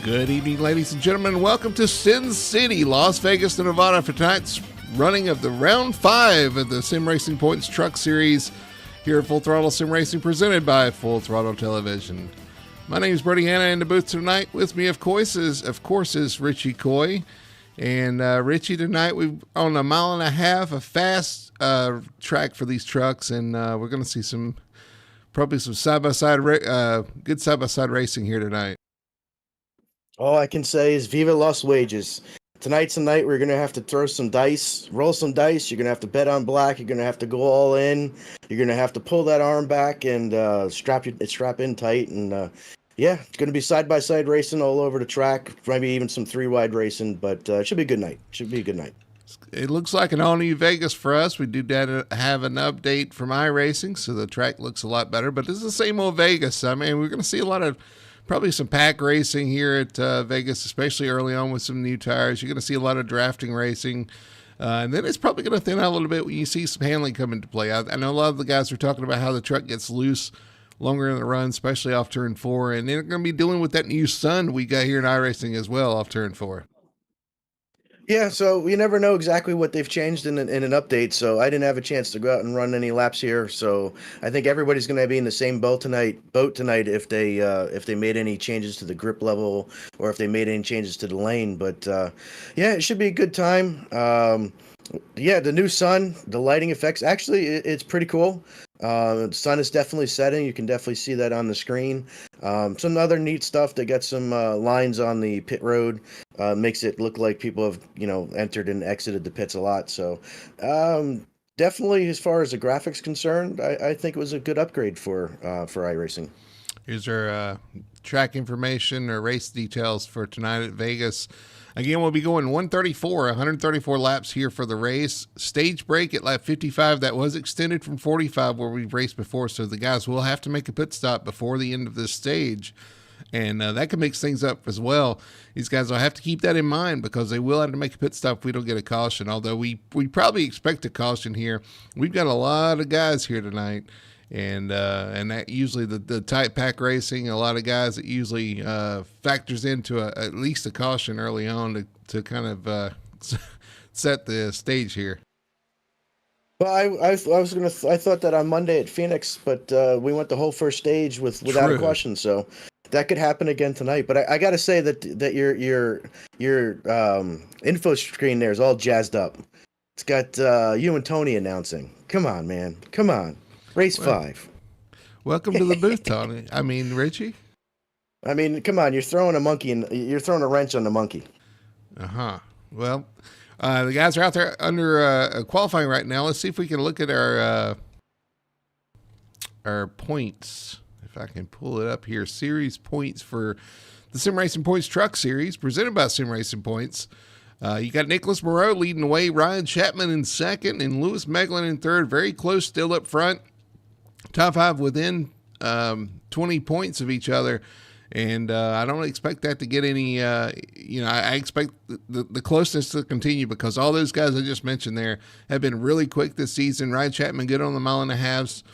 Good evening, ladies and gentlemen. Welcome to Sin City, Las Vegas, Nevada for tonight's running of the round 5 of the Sim Racing Points Truck Series here at Full Throttle Sim Racing, presented by Full Throttle Television. My name is Brody Hanna. In the booth tonight with me, of course, is Richie Coy. And Richie, tonight we're on a 1.5 miles, a fast track for these trucks, and we're going to see probably some good side-by-side racing here tonight. All I can say is Viva Los Wages. Tonight's the night we're going to have to throw some dice, roll some dice. You're going to have to bet on black. You're going to have to go all in. You're going to have to pull that arm back and strap in tight. And yeah, it's going to be side-by-side racing all over the track, maybe even some 3-wide racing, but it should be a good night. It looks like an all-new Vegas for us. We do have an update from iRacing, so the track looks a lot better, but this is the same old Vegas. I mean, we're going to see a lot of probably some pack racing here at Vegas, especially early on with some new tires. You're going to see a lot of drafting racing. And then it's probably going to thin out a little bit when you see some handling come into play. I know a lot of the guys are talking about how the truck gets loose longer in the run, especially off turn 4. And they're going to be dealing with that new sun we got here in iRacing as well off turn 4. Yeah, so you never know exactly what they've changed in an update. So I didn't have a chance to go out and run any laps here. So I think everybody's going to be in the same boat tonight if they made any changes to the grip level or if they made any changes to the lane. But yeah, it should be a good time. Yeah, the new sun, the lighting effects, actually, it's pretty cool. The sun is definitely setting. You can definitely see that on the screen. Some other neat stuff. They got some lines on the pit road. Makes it look like people have, entered and exited the pits a lot. So definitely, as far as the graphics concerned, I think it was a good upgrade for iRacing. Here's our track information or race details for tonight at Vegas. Again, we'll be going 134 laps here for the race. Stage break at lap 55. That was extended from 45 where we've raced before, so the guys will have to make a pit stop before the end of this stage. And that can mix things up as well. These guys will have to keep that in mind because they will have to make a pit stop if we don't get a caution, although we probably expect a caution here. We've got a lot of guys here tonight. And that usually the tight pack racing, a lot of guys, it usually factors into at least a caution early on to kind of set the stage here. Well, I thought that on Monday at Phoenix, but we went the whole first stage without a caution, so that could happen again tonight. But I got to say that your info screen there is all jazzed up. It's got you and Tony announcing. Come on, man, come on. Race 5. Welcome to the booth, Tony. I mean, Richie. I mean, come on. You're throwing a wrench on the monkey. Well, the guys are out there under qualifying right now. Let's see if we can look at our points. If I can pull it up here, series points for the Sim Racing Points Truck Series presented by Sim Racing Points. You got Nicholas Moreau leading the way, Ryan Chapman in second, and Lewis Meglin in third. Very close still up front. Top 5 within 20 points of each other. And I don't expect that to get any, I expect the closeness to continue because all those guys I just mentioned there have been really quick this season. Ryan Chapman good on the 1.5 miles.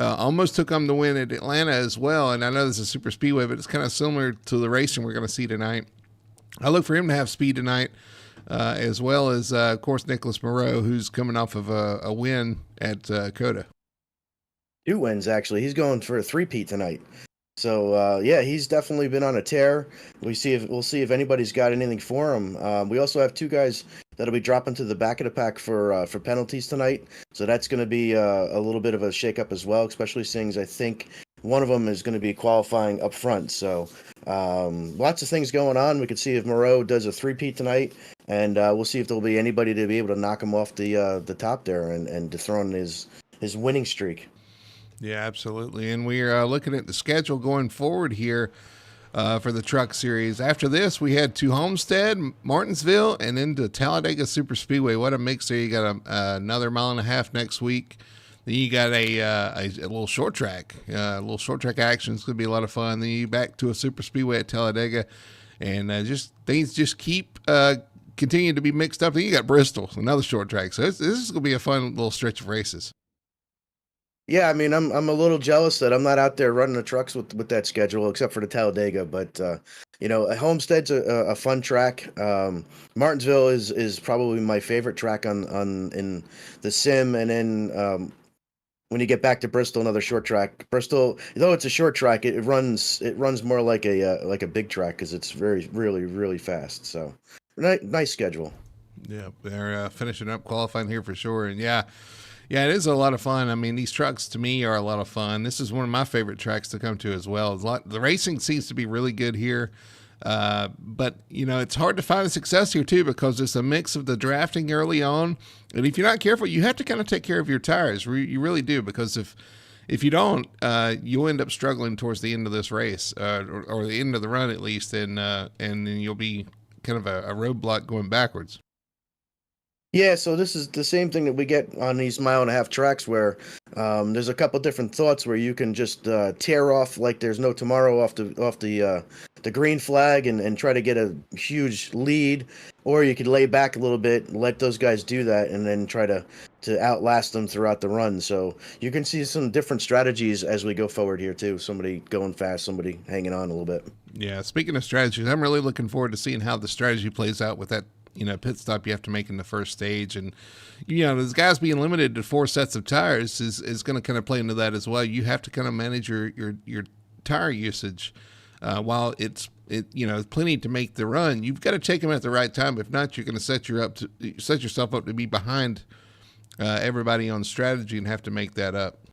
Almost took him to win at Atlanta as well. And I know this is super speedway, but it's kind of similar to the racing we're going to see tonight. I look for him to have speed tonight, as well as, of course, Nicholas Moreau, who's coming off of a win at COTA. 2 wins, actually. He's going for a 3-peat tonight. So, yeah, he's definitely been on a tear. We'll see if anybody's got anything for him. We also have 2 guys that'll be dropping to the back of the pack for penalties tonight. So that's going to be a little bit of a shakeup as well, especially seeing as I think one of them is going to be qualifying up front. So lots of things going on. We could see if Moreau does a 3-peat tonight, and we'll see if there'll be anybody to be able to knock him off the top there and dethrone his winning streak. Yeah, absolutely. And we are looking at the schedule going forward here for the truck series. After this, we head to Homestead, Martinsville, and then to Talladega Super Speedway. What a mix there. You got another 1.5 miles next week. Then you got a little short track. Action. It's going to be a lot of fun. Then you back to a super speedway at Talladega. And things just keep continuing to be mixed up. Then you got Bristol, another short track. So this is going to be a fun little stretch of races. Yeah, I mean, I'm a little jealous that I'm not out there running the trucks with that schedule, except for the Talladega. But Homestead's a fun track. Martinsville is probably my favorite track on in the sim, and then when you get back to Bristol, another short track. Bristol, though it's a short track, it runs more like a big track because it's really fast. So nice schedule. Yeah, they're finishing up qualifying here for sure. And yeah, yeah, it is a lot of fun. I mean, these trucks to me are a lot of fun. This is one of my favorite tracks to come to as well. The racing seems to be really good here. But it's hard to find a success here too because it's a mix of the drafting early on, and if you're not careful, you have to kind of take care of your tires. You really do, because if you don't, you'll end up struggling towards the end of this race, or the end of the run at least, and then you'll be kind of a roadblock going backwards. Yeah, so this is the same thing that we get on these mile-and-a-half tracks where there's a couple different thoughts where you can just tear off like there's no tomorrow off the green flag and try to get a huge lead, or you could lay back a little bit and let those guys do that and then try to outlast them throughout the run. So you can see some different strategies as we go forward here too. Somebody going fast, somebody hanging on a little bit. Yeah, speaking of strategies, I'm really looking forward to seeing how the strategy plays out with that pit stop you have to make in the first stage. And those guys being limited to 4 sets of tires is going to kind of play into that as well. You have to kind of manage your tire usage while it's plenty to make the run. You've got to take them at the right time. If not, you're going to set yourself up to be behind everybody on strategy and have to make that up.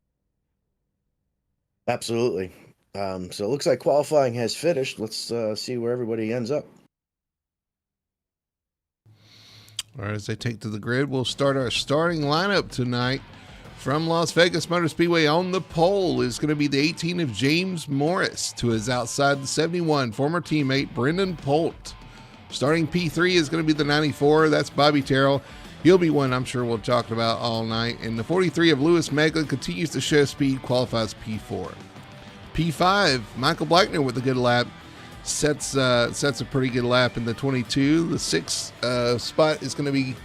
Absolutely. So it looks like qualifying has finished. Let's see where everybody ends up. All right, as they take to the grid, we'll start our starting lineup tonight. From Las Vegas Motor Speedway on the pole is going to be the 18 of James Morris. To his outside, the 71, former teammate Brendan Polt. Starting P3 is going to be the 94. That's Bobby Terrell. He'll be one I'm sure we'll talk about all night. And the 43 of Lewis Meglin continues to show speed, qualifies P4. P5, Michael Blackner with a good lap. Sets a pretty good lap in the 22. The 6th spot is going to be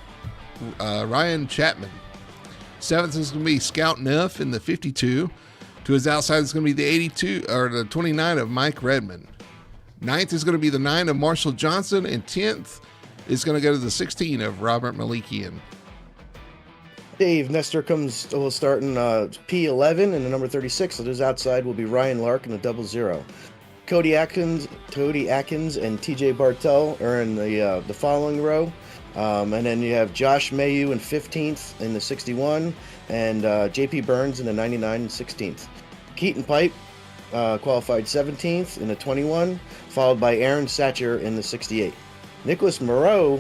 Ryan Chapman. 7th is going to be Scout Neff in the 52. To his outside is going to be the 82 or the 29 of Mike Redmond. 9th is going to be the 9 of Marshall Johnson, and 10th is going to go to the 16 of Robert Malikian. Dave Nestor will start in P11, and the number 36 at his outside will be Ryan Lark in the 00. Cody Atkins, and TJ Bartel are in the following row. And then you have Josh Mayu in 15th in the 61, and JP Burns in the 99 and 16th. Keaton Pipe qualified 17th in the 21, followed by Aaron Satcher in the 68. Nicholas Moreau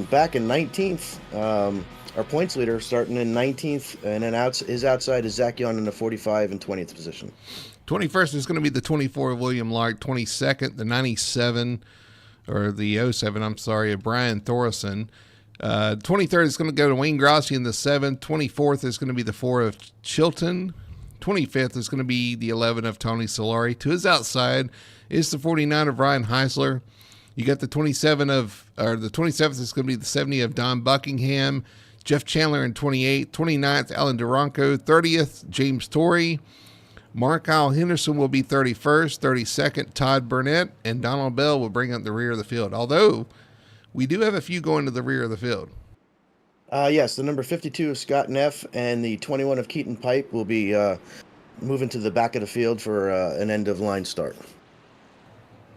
back in 19th, our points leader, starting in 19th, and then his outside is Zach Young in the 45 and 20th position. 21st is going to be the 24 of William Lark. 22nd, the 97, or the 07, I'm sorry, of Brian Thorson. 23rd is going to go to Wayne Grossi in the 7. 24th is going to be the 4 of Chilton. 25th is going to be the 11 of Tony Solari. To his outside is the 49 of Ryan Heisler. You got the 27th is going to be the 70 of Don Buckingham. Jeff Chandler in 28. 29th, Alan Duranco. 30th, James Torrey. Mark Kyle Henderson will be 31st, 32nd, Todd Burnett, and Donald Bell will bring up the rear of the field. Although, we do have a few going to the rear of the field. Yes, the number 52 of Scott Neff and the 21 of Keaton Pipe will be moving to the back of the field for an end-of-line start.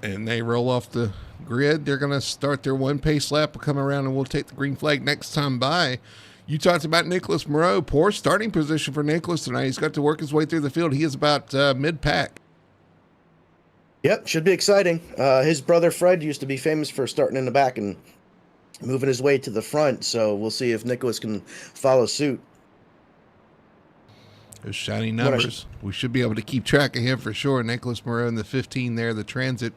And they roll off the grid. They're going to start their one-pace lap, will come around, and we'll take the green flag next time by. You talked about Nicholas Moreau. Poor starting position for Nicholas tonight. He's got to work his way through the field. He is about mid-pack. Yep, should be exciting. His brother Fred used to be famous for starting in the back and moving his way to the front, so we'll see if Nicholas can follow suit. Those shiny numbers. We should be able to keep track of him for sure. Nicholas Moreau in the 15 there, the transit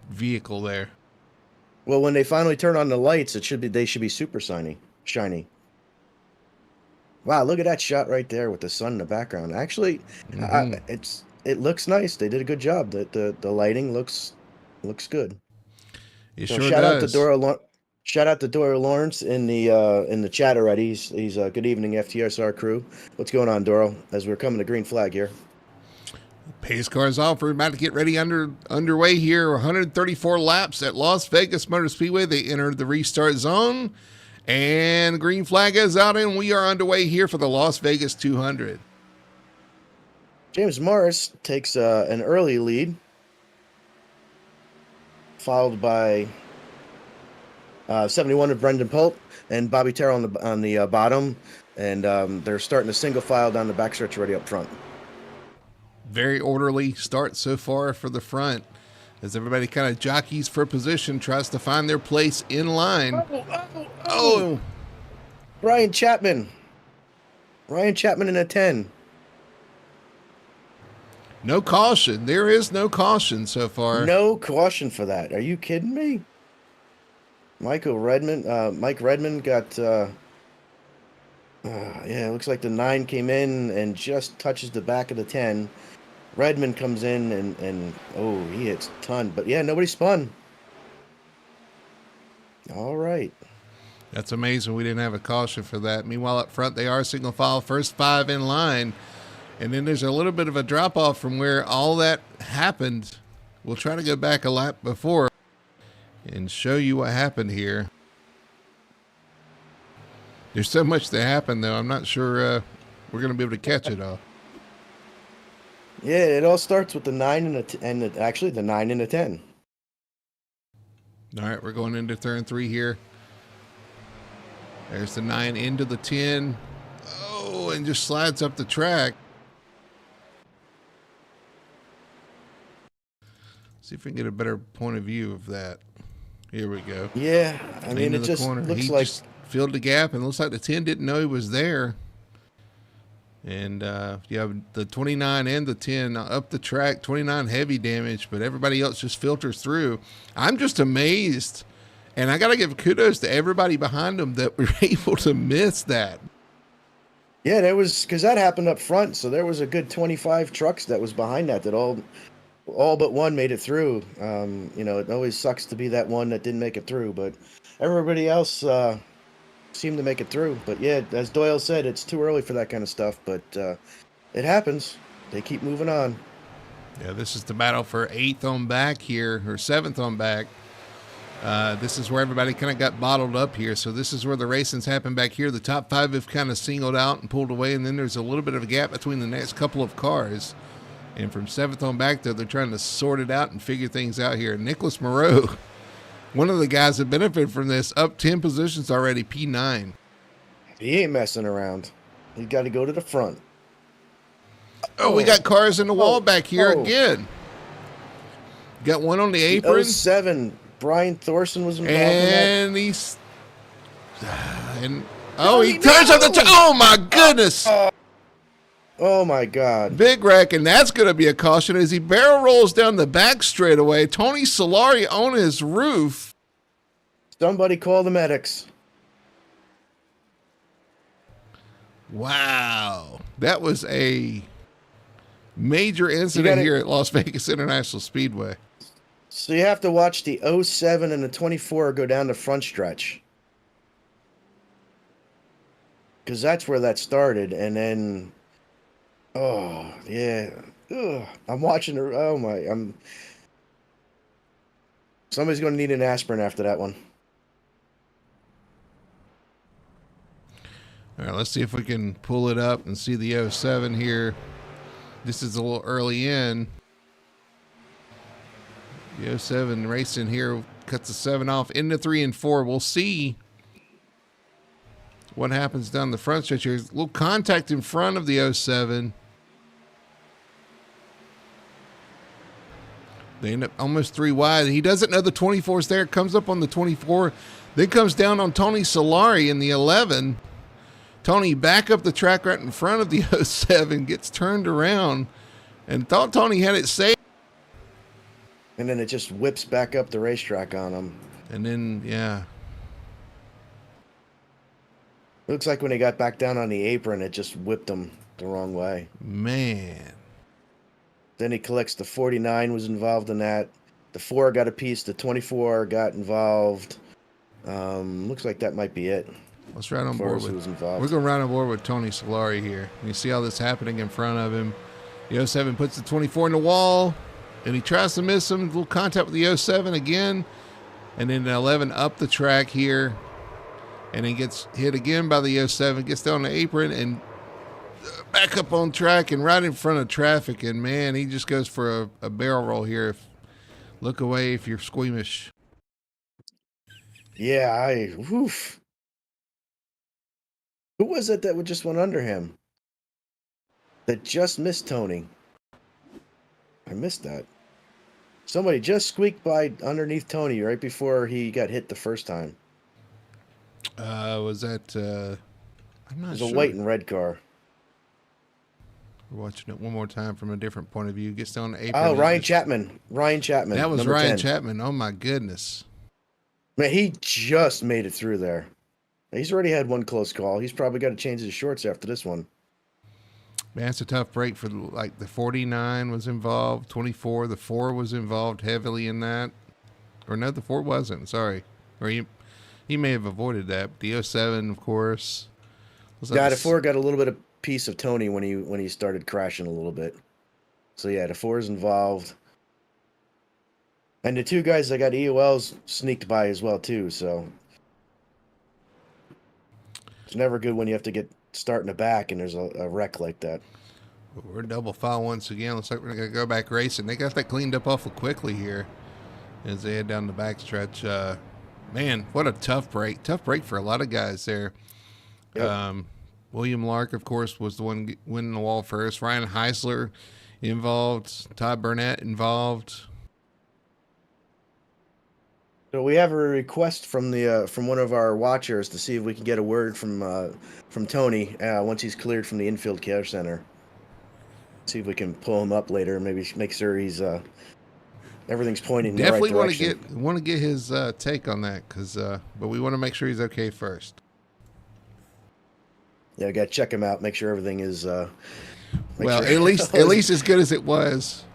vehicle there. Well, when they finally turn on the lights, they should be super shiny. Wow, look at that shot right there with the sun in the background. Actually, it looks nice. They did a good job. The lighting looks good. It so sure does. Shout out to Doyle Lawrence in the chat already. He's good evening FTSR crew. What's going on, Doyle? As we're coming to green flag here. Pace cars off. We're about to get ready underway here. 134 laps at Las Vegas Motor Speedway. They entered the restart zone, and the green flag is out, and we are underway here for the Las Vegas 200. James Morris takes an early lead, followed by 71 of Brendan Polt and Bobby Terrell on the bottom, and they're starting a single file down the backstretch already up front. Very orderly start so far for the front as everybody kind of jockeys for position, tries to find their place in line. Oh. Ryan Chapman in a 10. No caution. There is no caution so far. No caution for that. Are you kidding me? Mike Redmond got it looks like the 9 came in and just touches the back of the 10. Redmond comes in and he hits a ton. But yeah, nobody spun. All right. That's amazing. We didn't have a caution for that. Meanwhile, up front, they are single file, first 5 in line. And then there's a little bit of a drop off from where all that happened. We'll try to go back a lap before and show you what happened here. There's so much that happened, though. I'm not sure we're going to be able to catch it all. Yeah, it all starts with the 9 actually the 9 and the 10. All right, we're going into turn 3 here. There's the 9 into the 10. Oh, and just slides up the track. See if we can get a better point of view of that. Here we go. Yeah, I mean, it just looks like just filled the gap, and looks like the 10 didn't know he was there. And you have the 29 and the 10 up the track, 29 heavy damage, but everybody else just filters through. I'm just amazed, and I got to give kudos to everybody behind them that were able to miss that. Yeah, there was, because that happened up front, so there was a good 25 trucks that was behind that all but one made it through. It always sucks to be that one that didn't make it through, but everybody else seemed to make it through. But yeah, as Doyle said, it's too early for that kind of stuff, but it happens. They keep moving on. Yeah, this is the battle for 8th on back here, or 7th on back. This is where everybody kind of got bottled up here. So this is where the racing's happened back here. The top 5 have kind of singled out and pulled away, and then there's a little bit of a gap between the next couple of cars. And from 7th on back, though, they're trying to sort it out and figure things out here. Nicholas Moreau, one of the guys that benefit from this, up 10 positions already, P9. He ain't messing around. He got to go to the front. Oh, we got cars in the wall back here again. Got one on the apron. 07, Brian Thorson was involved and in that. He's... he turns up the... Oh, my goodness. Oh, my God. Big wreck, and that's going to be a caution as he barrel rolls down the back straightaway. Tony Solari on his roof. Somebody call the medics. Wow. That was a major incident here at Las Vegas International Speedway. So you have to watch the 07 and the 24 go down the front stretch. Because that's where that started, and then... Oh, yeah. Ugh. I'm watching her. Oh, my. Somebody's going to need an aspirin after that one. All right, let's see if we can pull it up and see the 07 here. This is a little early in. The 07 racing here cuts the 7 off into 3 and 4. We'll see what happens down the front stretch here. A little contact in front of the 07. They end up almost 3 wide. He doesn't know the 24's there. Comes up on the 24. Then comes down on Tony Solari in the 11. Tony back up the track right in front of the 07. Gets turned around and thought Tony had it saved. And then it just whips back up the racetrack on him. And then, yeah. Looks like when he got back down on the apron, it just whipped him the wrong way. Man. Then he collects the 49 was involved in that. The 4 got a piece. The 24 got involved. Looks like that might be it. Let's ride on As far board as with. who's involved. We're going to ride on board with Tony Solari here. You see all this happening in front of him. The 07 puts the 24 in the wall, and he tries to miss him. A little contact with the 07 again, and then the 11 up the track here, and he gets hit again by the 07. Gets down the apron and back up on track and right in front of traffic. And man, he just goes for a barrel roll here. Look away if you're squeamish. Yeah, woof. Who was it that just went under him? That just missed Tony. I missed that. Somebody just squeaked by underneath Tony right before he got hit the first time. Was that? I'm not sure. It was a white and red car. We're watching it one more time from a different point of view. Gets down the apron. Oh, Ryan Chapman. Ryan Chapman. That was number Ryan 10. Chapman. Oh my goodness. Man, he just made it through there. He's already had one close call. He's probably got to change his shorts after this one. Man, it's a tough break for like the 49 was involved, 24, the 4 was involved heavily in that. Or no, the 4 wasn't. Sorry. Or he may have avoided that. But the 07, of course. Yeah, the 4 got a little bit of piece of Tony when he started crashing a little bit. So yeah, the 4 is involved. And the 2 guys that got EOLs sneaked by as well too, so it's never good when you have to get start in the back and there's a wreck like that. We're double foul once again. Looks like we're going to go back racing. They got that cleaned up awful quickly here as they head down the backstretch. Man, what a tough break. Tough break for a lot of guys there. Yep. William Lark, of course, was the one winning the wall first. Ryan Heisler involved. Todd Burnett involved. So we have a request from one of our watchers to see if we can get a word from Tony once he's cleared from the infield care center. See if we can pull him up later. Maybe make sure he's everything's pointing in the right direction. Definitely want to get his take on that but we want to make sure he's okay first. Yeah, we got to check him out. Make sure everything is. At least as good as it was.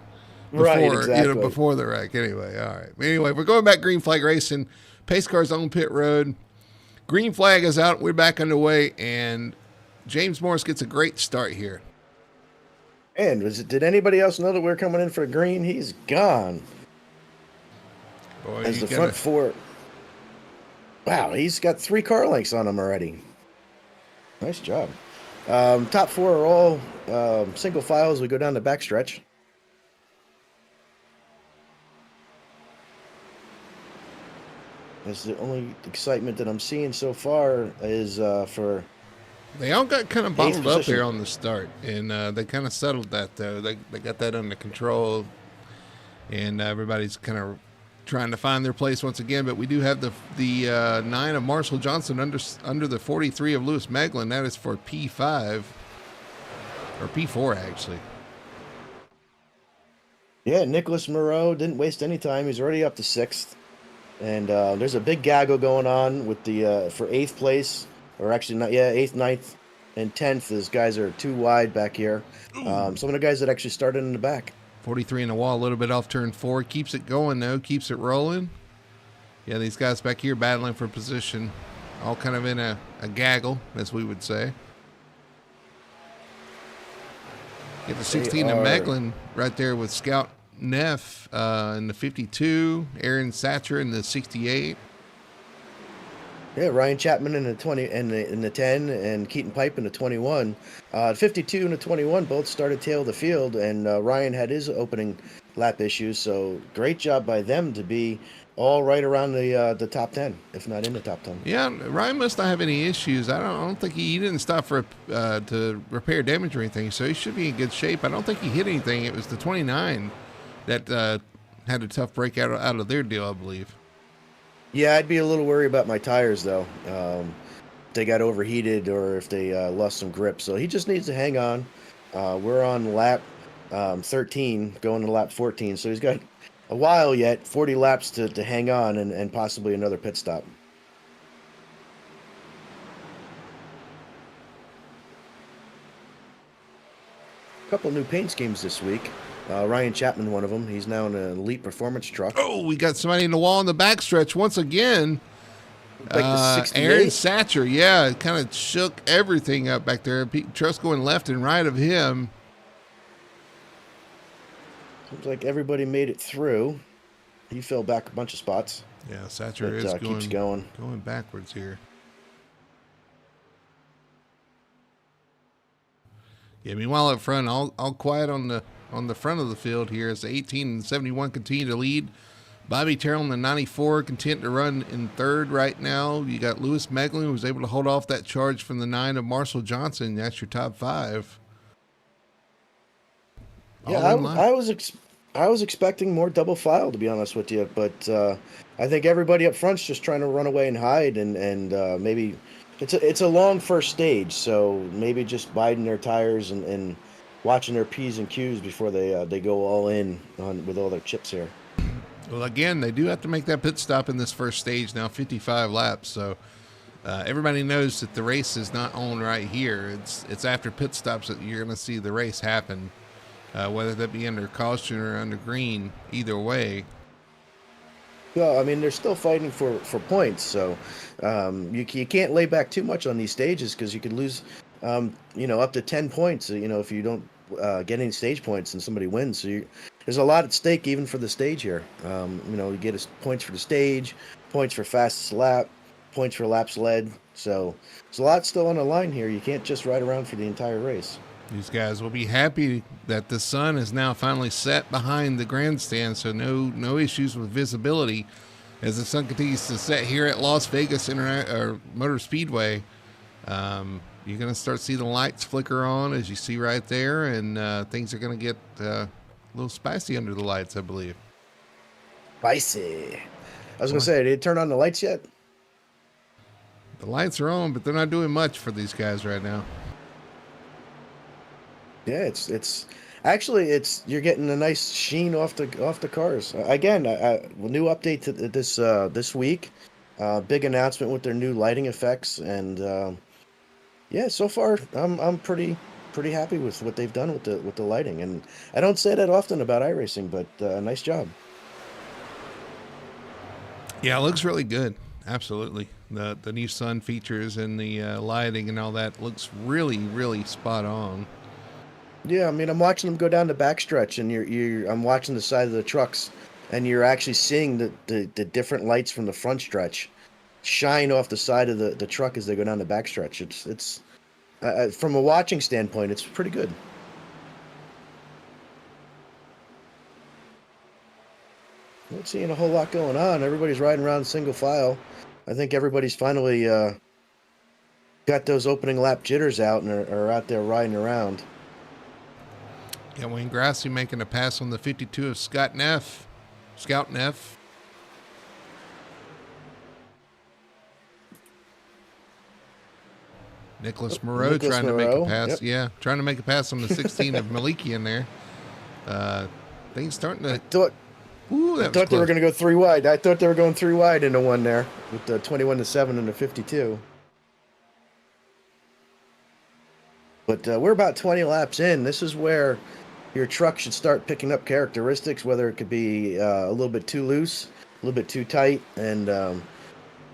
Before, right, exactly. Before the wreck. Anyway, all right. Anyway, we're going back green flag racing. Pace cars on pit road. Green flag is out. We're back underway, and James Morris gets a great start here. And did anybody else know that we're coming in for a green? He's gone. Boy, as the front 4. Wow, he's got 3 car lengths on him already. Nice job. Top 4 are all single file as we go down the backstretch. That's the only excitement that I'm seeing so far is for. They all got kind of bottled up here on the start, and they kind of settled that though. They got that under control, and everybody's kind of trying to find their place once again. But we do have the 9 of Marshall Johnson under the 43 of Lewis Meglin. That is for P5 or P4 actually. Yeah, Nicholas Moreau didn't waste any time. He's already up to 6th. And there's a big gaggle going on with the for 8th place, or actually not, 8th, 9th, and 10th. These guys are too wide back here. Some of the guys that actually started in the back. 43 in the wall, a little bit off turn 4. Keeps it going, though. Keeps it rolling. Yeah, these guys back here battling for position. All kind of in a gaggle, as we would say. Get the 16 of Meglin right there with Scout Neff in the 52, Aaron Satcher in the 68. Yeah, Ryan Chapman in the 20 and in the 10, and Keaton Pipe in the 21. 52 and the 21 both started tail of the field, and Ryan had his opening lap issues. So great job by them to be all right around the top 10, if not in the top 10. Yeah, Ryan must not have any issues. I don't think he didn't stop for to repair damage or anything, so he should be in good shape. I don't think he hit anything. It was the 29 that had a tough break out of their deal, I believe. Yeah, I'd be a little worried about my tires, though. If they got overheated or if they lost some grip. So he just needs to hang on. We're on lap 13, going to lap 14. So he's got a while yet, 40 laps to hang on and possibly another pit stop. A couple new paint schemes this week. Ryan Chapman, one of them. He's now in an Elite Performance truck. Oh, we got somebody in the wall in the backstretch once again. like the 68. Aaron Satcher, yeah, it kind of shook everything up back there. Trucks going left and right of him. Seems like everybody made it through. He fell back a bunch of spots. Yeah, Satcher is keeps going backwards here. Yeah, meanwhile up front, all quiet on the front of the field here as the 18 and 71 continue to lead. Bobby Terrell in the 94 content to run in third right now. You got Lewis Meglin, who was able to hold off that charge from the 9 of Marshall Johnson. That's your top 5. Yeah, I was expecting more double file, to be honest with you, but I think everybody up front's just trying to run away and hide, and maybe it's a long first stage, so maybe just biding their tires and watching their P's and Q's before they go all in with all their chips here. Well, again, they do have to make that pit stop in this first stage now, 55 laps. So everybody knows that the race is not on right here. It's after pit stops that you're going to see the race happen, whether that be under caution or under green. Either way. Well, I mean, they're still fighting for points, so you can't lay back too much on these stages because you could lose, up to 10 points. If you don't get any stage points and somebody wins. So there's a lot at stake even for the stage here. You get points for the stage, points for fastest lap, points for laps led. So there's a lot still on the line here. You can't just ride around for the entire race. These guys will be happy that the sun is now finally set behind the grandstand, so no issues with visibility as the sun continues to set here at Las Vegas Motor Speedway. You're going to start seeing the lights flicker on, as you see right there, and things are going to get a little spicy under the lights, I believe. Spicy. I was going to say, did it turn on the lights yet? The lights are on, but they're not doing much for these guys right now. Yeah, it's actually you're getting a nice sheen off the cars. Again, a new update to this week. Big announcement with their new lighting effects, and yeah, so far I'm pretty happy with what they've done with the lighting, and I don't say that often about iRacing, but nice job. Yeah, it looks really good. Absolutely, the new sun features and the lighting and all that looks really, really spot on. Yeah, I mean, I'm watching them go down the backstretch, and I'm watching the side of the trucks, and you're actually seeing the different lights from the front stretch shine off the side of the truck as they go down the backstretch. It's from a watching standpoint, it's pretty good. Not seeing a whole lot going on. Everybody's riding around single file. I think everybody's finally got those opening lap jitters out and are out there riding around. Yeah, Wayne Grassi making a pass on the 52 of Scout Neff. Nicholas Moreau trying to make a pass. Yep. Yeah, trying to make a pass on the 16 of Maliki in there. Things starting to... I thought they were going to go 3 wide. I thought they were going 3 wide into one there with the 21-7 and the 52. But we're about 20 laps in. This is where your truck should start picking up characteristics, whether it could be a little bit too loose, a little bit too tight, and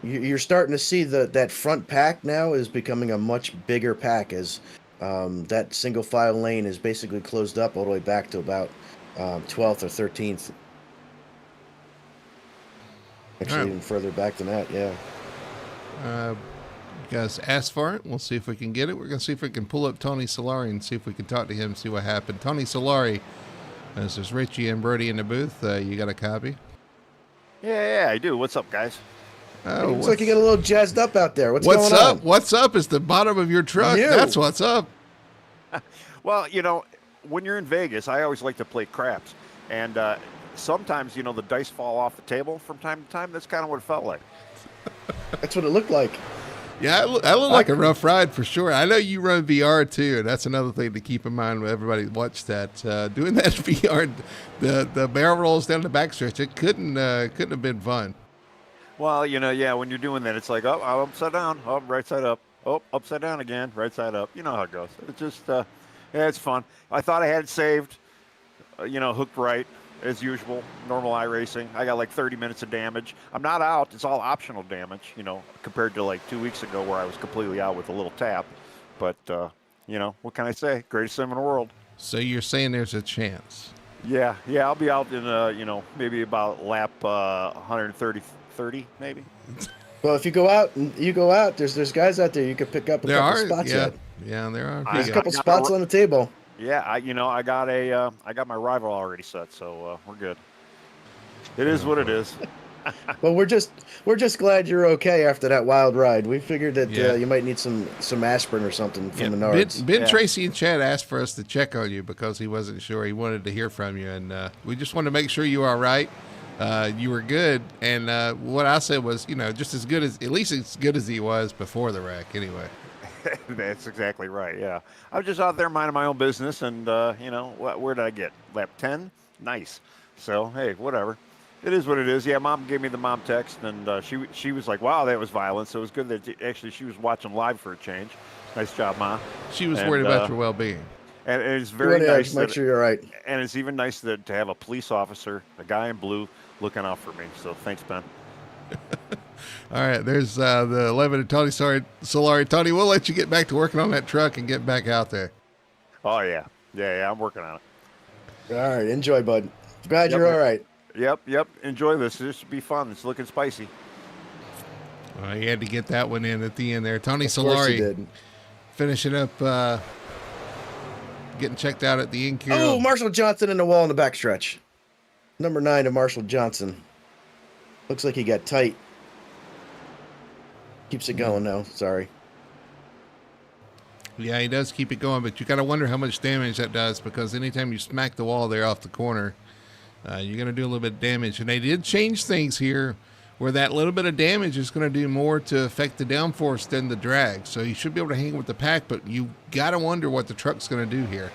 you're starting to see that front pack now is becoming a much bigger pack as that single file lane is basically closed up all the way back to about 12th or 13th. Actually, even further back than that, yeah. You guys asked for it. We'll see if we can get it. We're going to see if we can pull up Tony Solari and see if we can talk to him, see what happened. Tony Solari, this is Richie and Brody in the booth. You got a copy? Yeah, I do. What's up, guys? Oh, looks like you get a little jazzed up out there. What's going on? What's up is the bottom of your truck. That's what's up. Well, when you're in Vegas, I always like to play craps. And sometimes, the dice fall off the table from time to time. That's kind of what it felt like. That's what it looked like. Yeah, I look like a rough ride for sure. I know you run VR too, and that's another thing to keep in mind when everybody watch that. Doing that VR, the barrel rolls down the backstretch, it couldn't have been fun. Well, when you're doing that, it's like, oh, upside down, oh, right side up, oh, upside down again, right side up. You know how it goes. It's just, it's fun. I thought I had it saved, hooked right, as usual, normal iRacing. I got like 30 minutes of damage. I'm not out. It's all optional damage, compared to like 2 weeks ago where I was completely out with a little tap. But, what can I say? Greatest sim in the world. So you're saying there's a chance? Yeah, I'll be out in, maybe about lap 130, maybe. Well, if you go out, there's guys out there you could pick up a couple spots yeah, at. yeah, there are. There's a couple spots on the table. Yeah, I got my rival already set, so we're good. It is what it is. Well, we're just glad you're okay after that wild ride. We figured that you might need some aspirin or something from Menards. Ben Tracy and Chad asked for us to check on you because he wasn't sure. He wanted to hear from you, and we just wanted to make sure you were all right. You were good, and what I said was, just at least as good as he was before the wreck, anyway. That's exactly right. Yeah, I was just out there minding my own business, and where did I get? Lap 10? Nice. So hey, whatever. It is what it is. Yeah, Mom gave me the mom text, and she was like, "Wow, that was violent." So it was good that actually she was watching live for a change. Nice job, Ma. She was worried about your well-being. And it's very nice. Make sure you're right. And it's even nice to have a police officer, a guy in blue, looking out for me. So thanks, Ben. All right, there's the 11 of Tony Solari. Tony, we'll let you get back to working on that truck and get back out there. Oh, yeah. Yeah, I'm working on it. All right, enjoy, bud. Glad you're all right. Yep. Enjoy this. This should be fun. It's looking spicy. You had to get that one in at the end there. Tony Of course he Solari did. finishing up, getting checked out at the NQ. Oh, Marshall Johnson in the wall in the backstretch. Number 9 of Marshall Johnson. Looks like he got tight. Keeps it going now. Sorry. Yeah, he does keep it going, but you got to wonder how much damage that does because anytime you smack the wall there off the corner, you're going to do a little bit of damage. And they did change things here where that little bit of damage is going to do more to affect the downforce than the drag. So you should be able to hang with the pack, but you got to wonder what the truck's going to do here.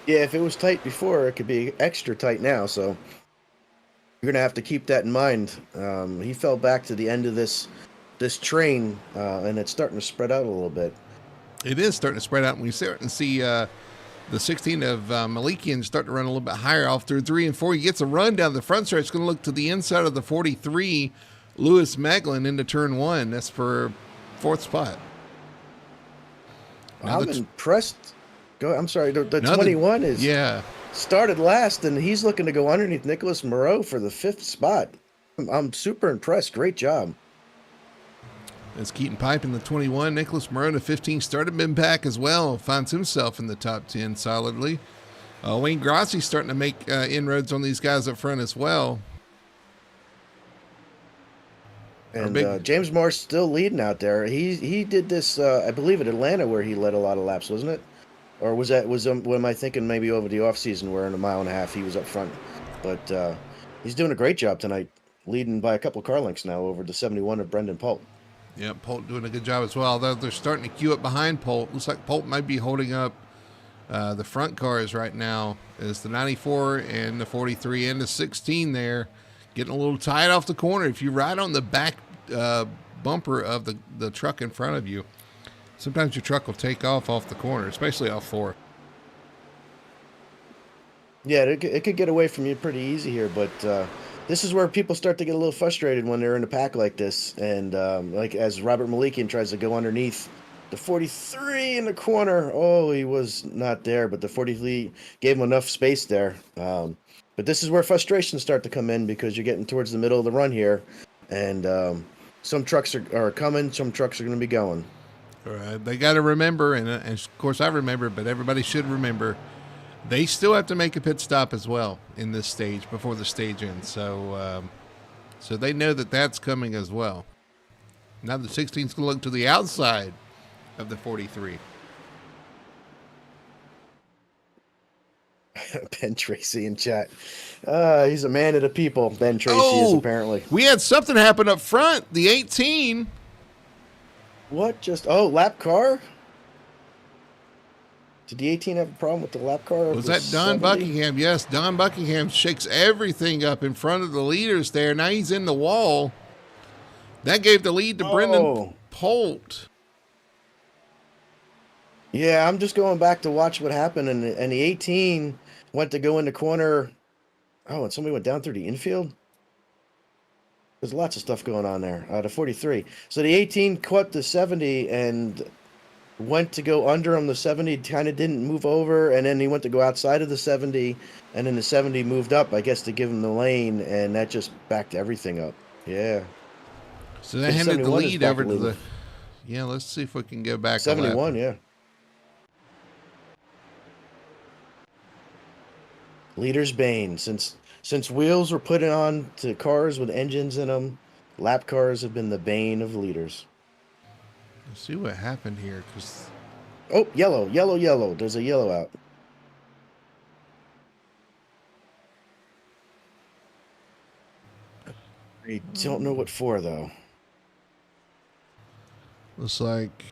Yeah, if it was tight before, it could be extra tight now. So you're going to have to keep that in mind. He fell back to the end of this train, and it's starting to spread out a little bit. It is starting to spread out, and we start to see the 16 of Malikian start to run a little bit higher off through 3 and 4. He gets a run down the front stretch. It's going to look to the inside of the 43, Lewis Maglin into turn 1. That's for 4th spot. Now I'm impressed. I'm sorry, the 21 is started last, and he's looking to go underneath Nicholas Moreau for the 5th spot. I'm super impressed. Great job. As Keaton Pipe in the 21, Nicholas Moreau in the 15 started been back as well. Finds himself in the top 10 solidly. Wayne Grossi starting to make inroads on these guys up front as well. And James Morse still leading out there. He did this, I believe, at Atlanta where he led a lot of laps, wasn't it? Or what am I thinking? Maybe over the off season where in a mile and a half he was up front. But he's doing a great job tonight, leading by a couple of car lengths now over the 71 of Brendan Polt. Yeah, Polt doing a good job as well. Although they're starting to queue up behind Polt. Looks like Polt might be holding up the front cars right now as the 94 and the 43 and the 16 there. Getting a little tight off the corner. If you ride on the back bumper of the truck in front of you, sometimes your truck will take off the corner, especially off 4. Yeah, it could get away from you pretty easy here, but this is where people start to get a little frustrated when they're in a pack like this. And like as Robert Malikian tries to go underneath the 43 in the corner. Oh, he was not there, but the 43 gave him enough space there. But this is where frustrations start to come in because you're getting towards the middle of the run here. And some trucks are coming, some trucks are going to be going. All right, they got to remember, and of course I remember, but everybody should remember, they still have to make a pit stop as well in this stage before the stage ends. So so they know that that's coming as well. Now the 16's going to look to the outside of the 43. Ben Tracy in chat. He's a man of the people, Ben Tracy is apparently. We had something happen up front. The 18. What? Lap car? Did the 18 have a problem with the lap car? Was that Don 70? Buckingham? Yes, Don Buckingham shakes everything up in front of the leaders there. Now he's in the wall. That gave the lead to Brendan Polt. Yeah, I'm just going back to watch what happened, and the 18 went to go in the corner Oh, and somebody went down through the infield? There's lots of stuff going on there. The 43. So the 18 caught the 70 and went to go under him. The 70 kind of didn't move over, and then he went to go outside of the 70, and then the 70 moved up, I guess, to give him the lane, and that just backed everything up. Yeah. So they handed the 71 is lead back over a to little. the. Yeah, let's see if we can go back. 71, yeah. Leader's bane. Since wheels were put on to cars with engines in them, lap cars have been the bane of leaders. Let's see what happened here, because Oh, yellow, yellow, yellow. There's a yellow out. I don't know what for, though. looks like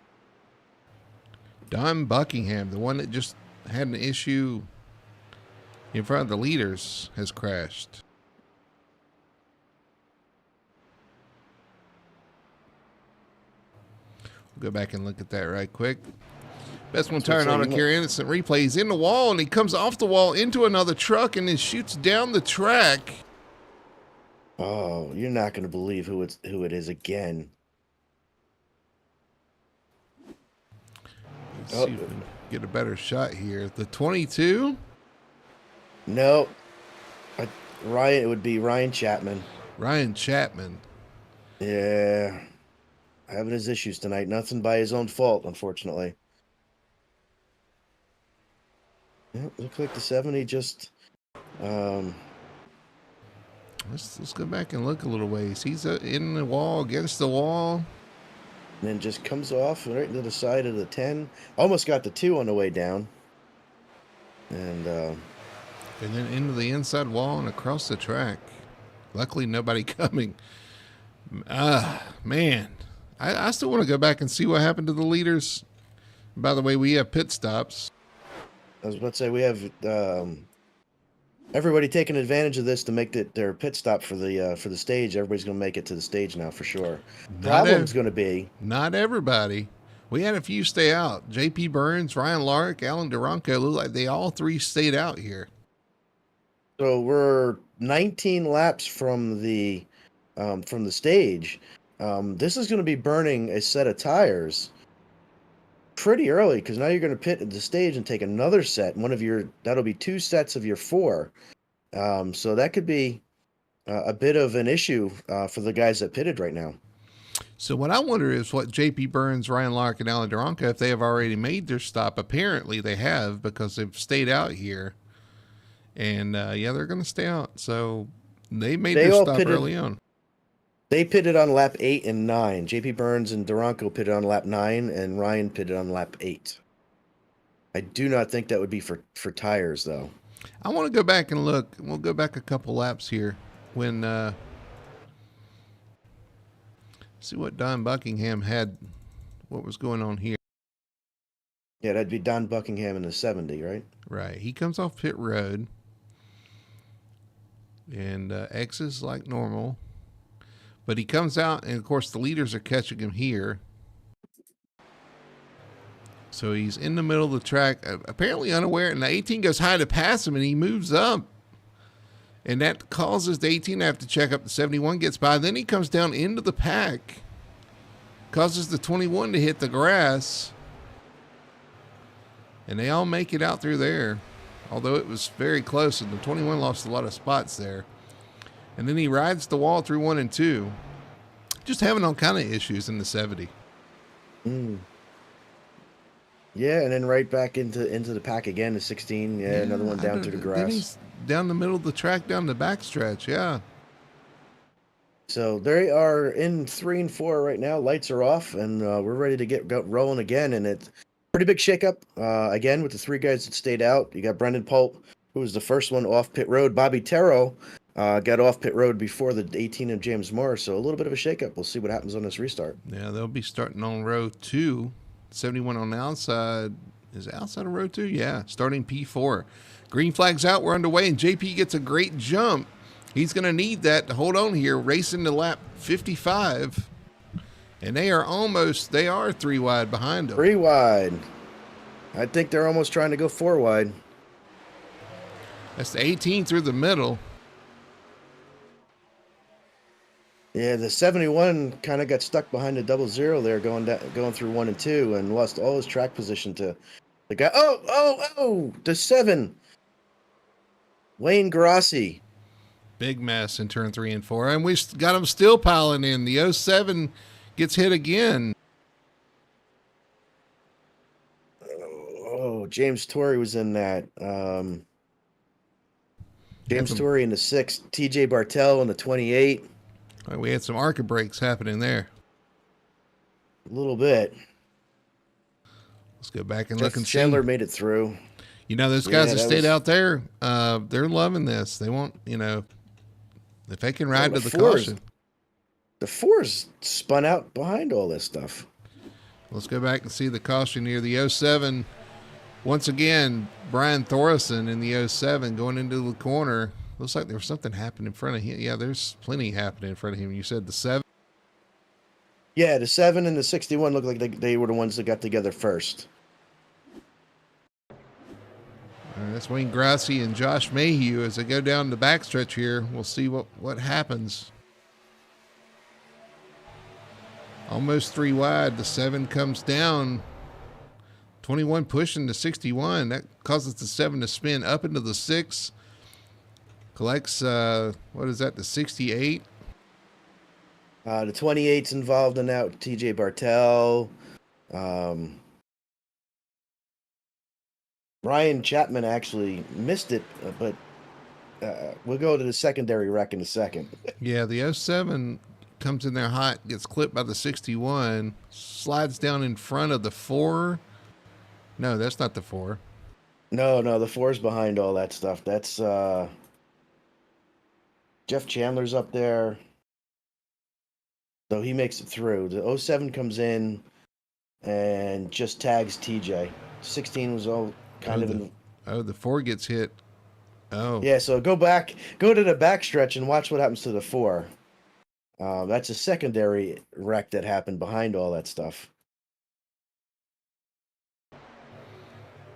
Don Buckingham, the one that just had an issue in front of the leaders, has crashed. We'll go back and look at that right quick. Best one tire and auto carry innocent replay. He's in the wall and he comes off the wall into another truck and then shoots down the track. Oh, you're not going to believe who it is again. Let's see if we can get a better shot here. The 22. No. Ryan, it would be Ryan Chapman. Ryan Chapman. Yeah. Having his issues tonight. Nothing by his own fault, unfortunately. Yeah, looks like the 70 just Let's go back and look a little ways. He's in the wall, against the wall. and then just comes off right into the side of the 10. Almost got the 2 on the way down. And then into the inside wall and across the track. Luckily, nobody coming. Man. I still want to go back and see what happened to the leaders. By the way, we have pit stops. I was about to say, we have everybody taking advantage of this to make their pit stop for the stage. Everybody's going to make it to the stage now for sure. Problem's going to be not everybody. We had a few stay out. J.P. Burns, Ryan Lark, Alan Duranko, look like they all three stayed out here. So we're 19 laps from the stage. This is going to be burning a set of tires pretty early, because now you're going to pit at the stage and take another set. That'll be 2 sets of your 4. So that could be a bit of an issue for the guys that pitted right now. So what I wonder is what J.P. Burns, Ryan Lark, and Alan Duranko, if they have already made their stop. Apparently they have, because they've stayed out here. And they're going to stay out. So they made their stop early on. They pitted on lap 8 and 9. J.P. Burns and Duranko pitted on lap 9, and Ryan pitted on lap 8. I do not think that would be for tires, though. I want to go back and look. We'll go back a couple laps here when see what Don Buckingham had, what was going on here. Yeah, that'd be Don Buckingham in the 70, right? Right. He comes off pit road and exits like normal. But he comes out, and of course the leaders are catching him here. So he's in the middle of the track, apparently unaware, and the 18 goes high to pass him, and he moves up. And that causes the 18 to have to check up. The 71 gets by. Then he comes down into the pack, causes the 21 to hit the grass. And they all make it out through there, although it was very close, and the 21 lost a lot of spots there. And then he rides the wall through 1 and 2. Just having all kind of issues in the 70. Yeah, and then right back into the pack again, the 16. Yeah, another one down through the grass. Then he's down the middle of the track, down the backstretch, yeah. So they are in 3 and 4 right now. Lights are off, and we're ready to get rolling again. And it's pretty big shakeup again with the 3 guys that stayed out. You got Brendan Pulp, who was the first one off pit road. Bobby Terrell got off pit road before the 18 of James Morris. So a little bit of a shakeup. We'll see what happens on this restart. Yeah, they'll be starting on row 2. 71 on the outside. Is it outside of row 2? Yeah, starting P4. Green flag's out. We're underway, and JP gets a great jump. He's going to need that to hold on here, racing to lap 55. And they are 3 wide behind him. 3 wide. I think they're almost trying to go 4 wide. That's the 18 through the middle. Yeah, the 71 kind of got stuck behind the 00 there, going through 1 and 2, and lost all his track position to the guy. Oh, the 7, Wayne Grossi. Big mess in turn 3 and 4. And we got him still piling in. The '07 gets hit again. Oh, James Torrey was in that. James Torrey in the 6, TJ Bartell in the 28. We had some ARCA breaks happening there. A little bit. Let's go back and Jeff look and Chandler see. made it through. You know, those guys Yeah, that that stayed was- out there, they're loving this. They want, if they can ride Well, to the the fours- caution. The 4's spun out behind all this stuff. Let's go back and see the caution here. The '07, once again, Brian Thorson in the '07 going into the corner. Looks like there was something happening in front of him. Yeah, there's plenty happening in front of him. You said the 7? Yeah, the 7 and the 61 looked like they were the ones that got together first. All right, that's Wayne Grossi and Josh Mayhew as they go down the backstretch here. We'll see what happens. Almost 3 wide. The 7 comes down. 21 pushing the 61. That causes the 7 to spin up into the 6. Collects, what is that, the 68? The 28's involved in that. TJ Bartell. Ryan Chapman actually missed it, but we'll go to the secondary wreck in a second. Yeah, the '07 comes in there hot, gets clipped by the 61, slides down in front of the 4. No, that's not the 4. No, the 4's behind all that stuff. That's Jeff Chandler's up there. So he makes it through. The 07 comes in and just tags TJ. 16 was all kind of in the 4 gets hit. Oh. Yeah, so go to the backstretch and watch what happens to the 4. That's a secondary wreck that happened behind all that stuff.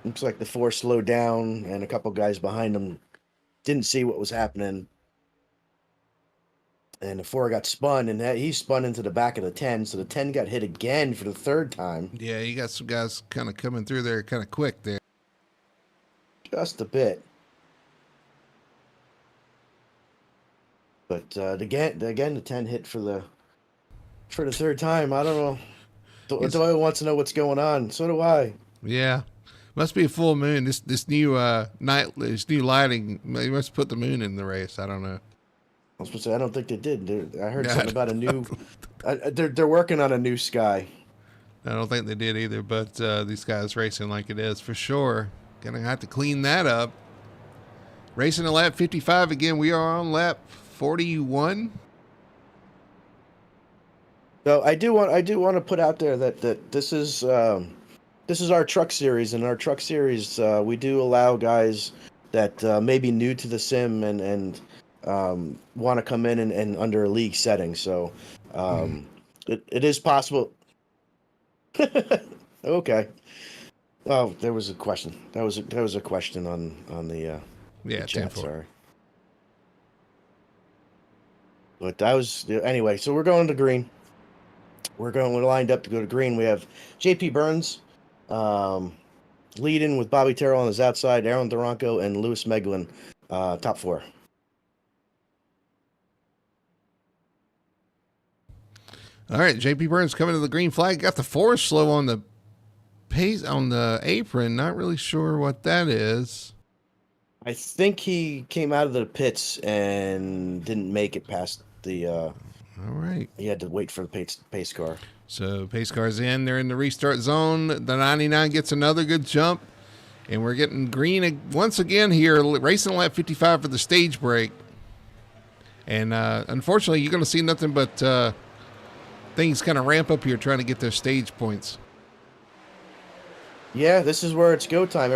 Looks like the 4 slowed down, and a couple guys behind them didn't see what was happening. And the 4 got spun, and he spun into the back of the 10, so the 10 got hit again for the 3rd time. Yeah, you got some guys kind of coming through there kind of quick there. Just a bit. But again, the 10 hit for the 3rd time. I don't know. Doyle wants to know what's going on. So do I. Yeah, must be a full moon. This new this new lighting. They must put the moon in the race. I don't know. I was supposed to say I don't think they did. I heard something about a new. They're working on a new sky. I don't think they did either. But these guys racing like it is for sure. Gonna have to clean that up. Racing a lap 55 again. We are on lap 41. So I do want to put out there that this is our truck series, and our truck series we do allow guys that may be new to the sim and want to come in and under a league setting. So it is possible. Okay. Oh, there was a question. That was a question on the Yeah, chat. 10-4. Sorry. But that was anyway. So we're going to green. We're lined up to go to green. We have J.P. Burns leading with Bobby Terrell on his outside, Aaron Duranko, and Lewis Meglin top 4. All right, J.P. Burns coming to the green flag. Got the 4 slow on the pace on the apron. Not really sure what that is. I think he came out of the pits and didn't make it past the. All right. He had to wait for the pace car. So pace car's in. They're in the restart zone. The 99 gets another good jump. And we're getting green once again here, racing lap 55 for the stage break. And unfortunately, you're going to see nothing but things kind of ramp up here trying to get their stage points. Yeah, this is where it's go time.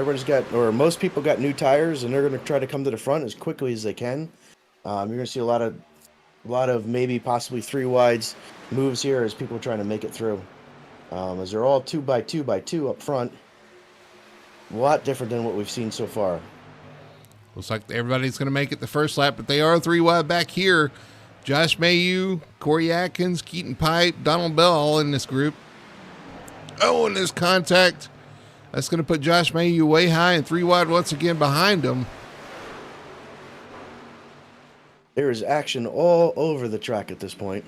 Most people got new tires, and they're going to try to come to the front as quickly as they can. You're going to see a lot of maybe possibly 3 wides moves here as people are trying to make it through. As they're all 2x2x2 up front. A lot different than what we've seen so far. Looks like everybody's going to make it the first lap, but they are 3 wide back here. Josh Mayhew, Corey Atkins, Keaton Pipe, Donald Bell all in this group. Oh, and there's contact. That's going to put Josh Mayhew way high and 3 wide once again behind him. There is action all over the track at this point.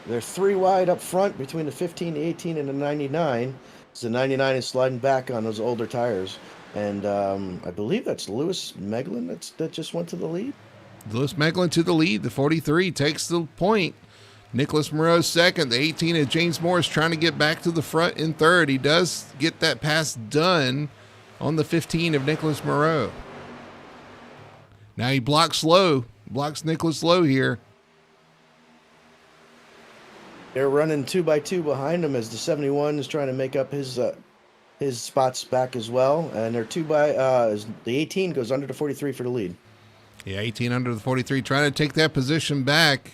They're 3 wide up front between the 15, the 18, and the 99. So the 99 is sliding back on those older tires. And I believe that's Lewis Meglin that just went to the lead. Lewis Meglin to the lead. The 43 takes the point. Nicholas Moreau second. The 18 of James Morris trying to get back to the front in third. He does get that pass done on the 15 of Nicholas Moreau. Now he blocks Nicholas Lowe here. They're running 2 by 2 behind him as the 71 is trying to make up his spots back as well. And they're 2 by the 18 goes under the 43 for the lead. Yeah, 18 under the 43, trying to take that position back.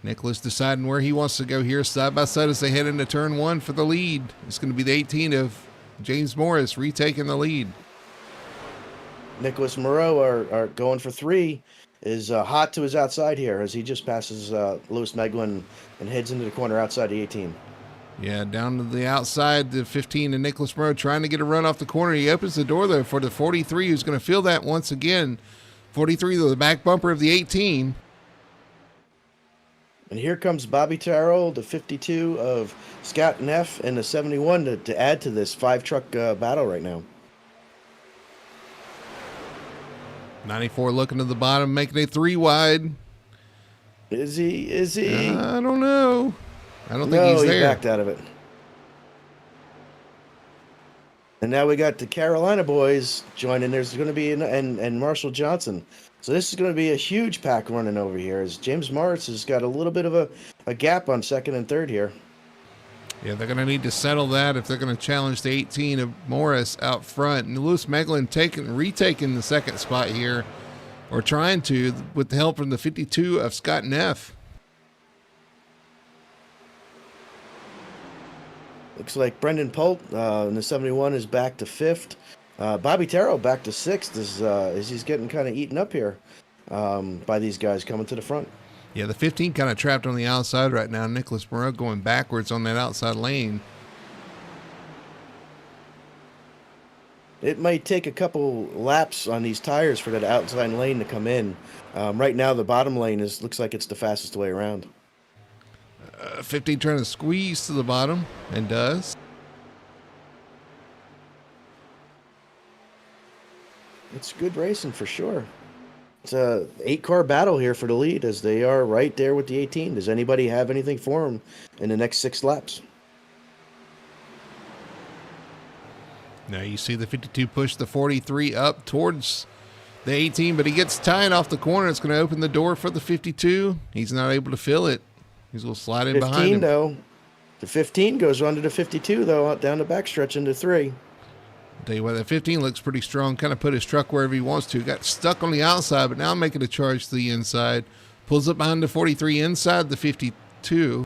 Nicholas deciding where he wants to go here, side by side as they head into turn 1 for the lead. It's going to be the 18 of James Morris retaking the lead. Nicholas Moreau are going for 3. Is hot to his outside here as he just passes Lewis Meglin and heads into the corner outside the 18. Yeah, down to the outside, the 15 and Nicholas Moreau trying to get a run off the corner. He opens the door there for the 43, who's going to feel that once again. 43 to the back bumper of the 18. And here comes Bobby Terrell, the 52 of Scott Neff, and the 71 to add to this 5-truck battle right now. 94 looking to the bottom, making it 3 wide. Is he? I don't know. I don't think No, he's he there. backed out of it. And now we got the Carolina boys joining. There's going to be and Marshall Johnson. So this is going to be a huge pack running over here as James Morris has got a little bit of a gap on second and third here. Yeah, they're going to need to settle that if they're going to challenge the 18 of Morris out front. And Lewis Meglin retaking the second spot here, or trying to, with the help from the 52 of Scott Neff. Looks like Brendan Polt in the 71 is back to 5th. Bobby Terrell back to 6th as he's getting kind of eaten up here by these guys coming to the front. Yeah, the 15 kind of trapped on the outside right now. Nicholas Moreau going backwards on that outside lane. It might take a couple laps on these tires for that outside lane to come in. Right now, the bottom lane looks like it's the fastest way around. 15 trying to squeeze to the bottom, and does. It's good racing for sure. It's a 8-car battle here for the lead as they are right there with the 18. Does anybody have anything for them in the next 6 laps? Now you see the 52 push the 43 up towards the 18, but he gets tied off the corner. It's going to open the door for the 52. He's not able to fill it. He's going to slide in behind him. 15, though. The 15 goes under the 52, though, down the backstretch into 3. I'll tell you what, that 15 looks pretty strong. Kind of put his truck wherever he wants to. Got stuck on the outside, but now making a charge to the inside. Pulls up behind the 43 inside the 52.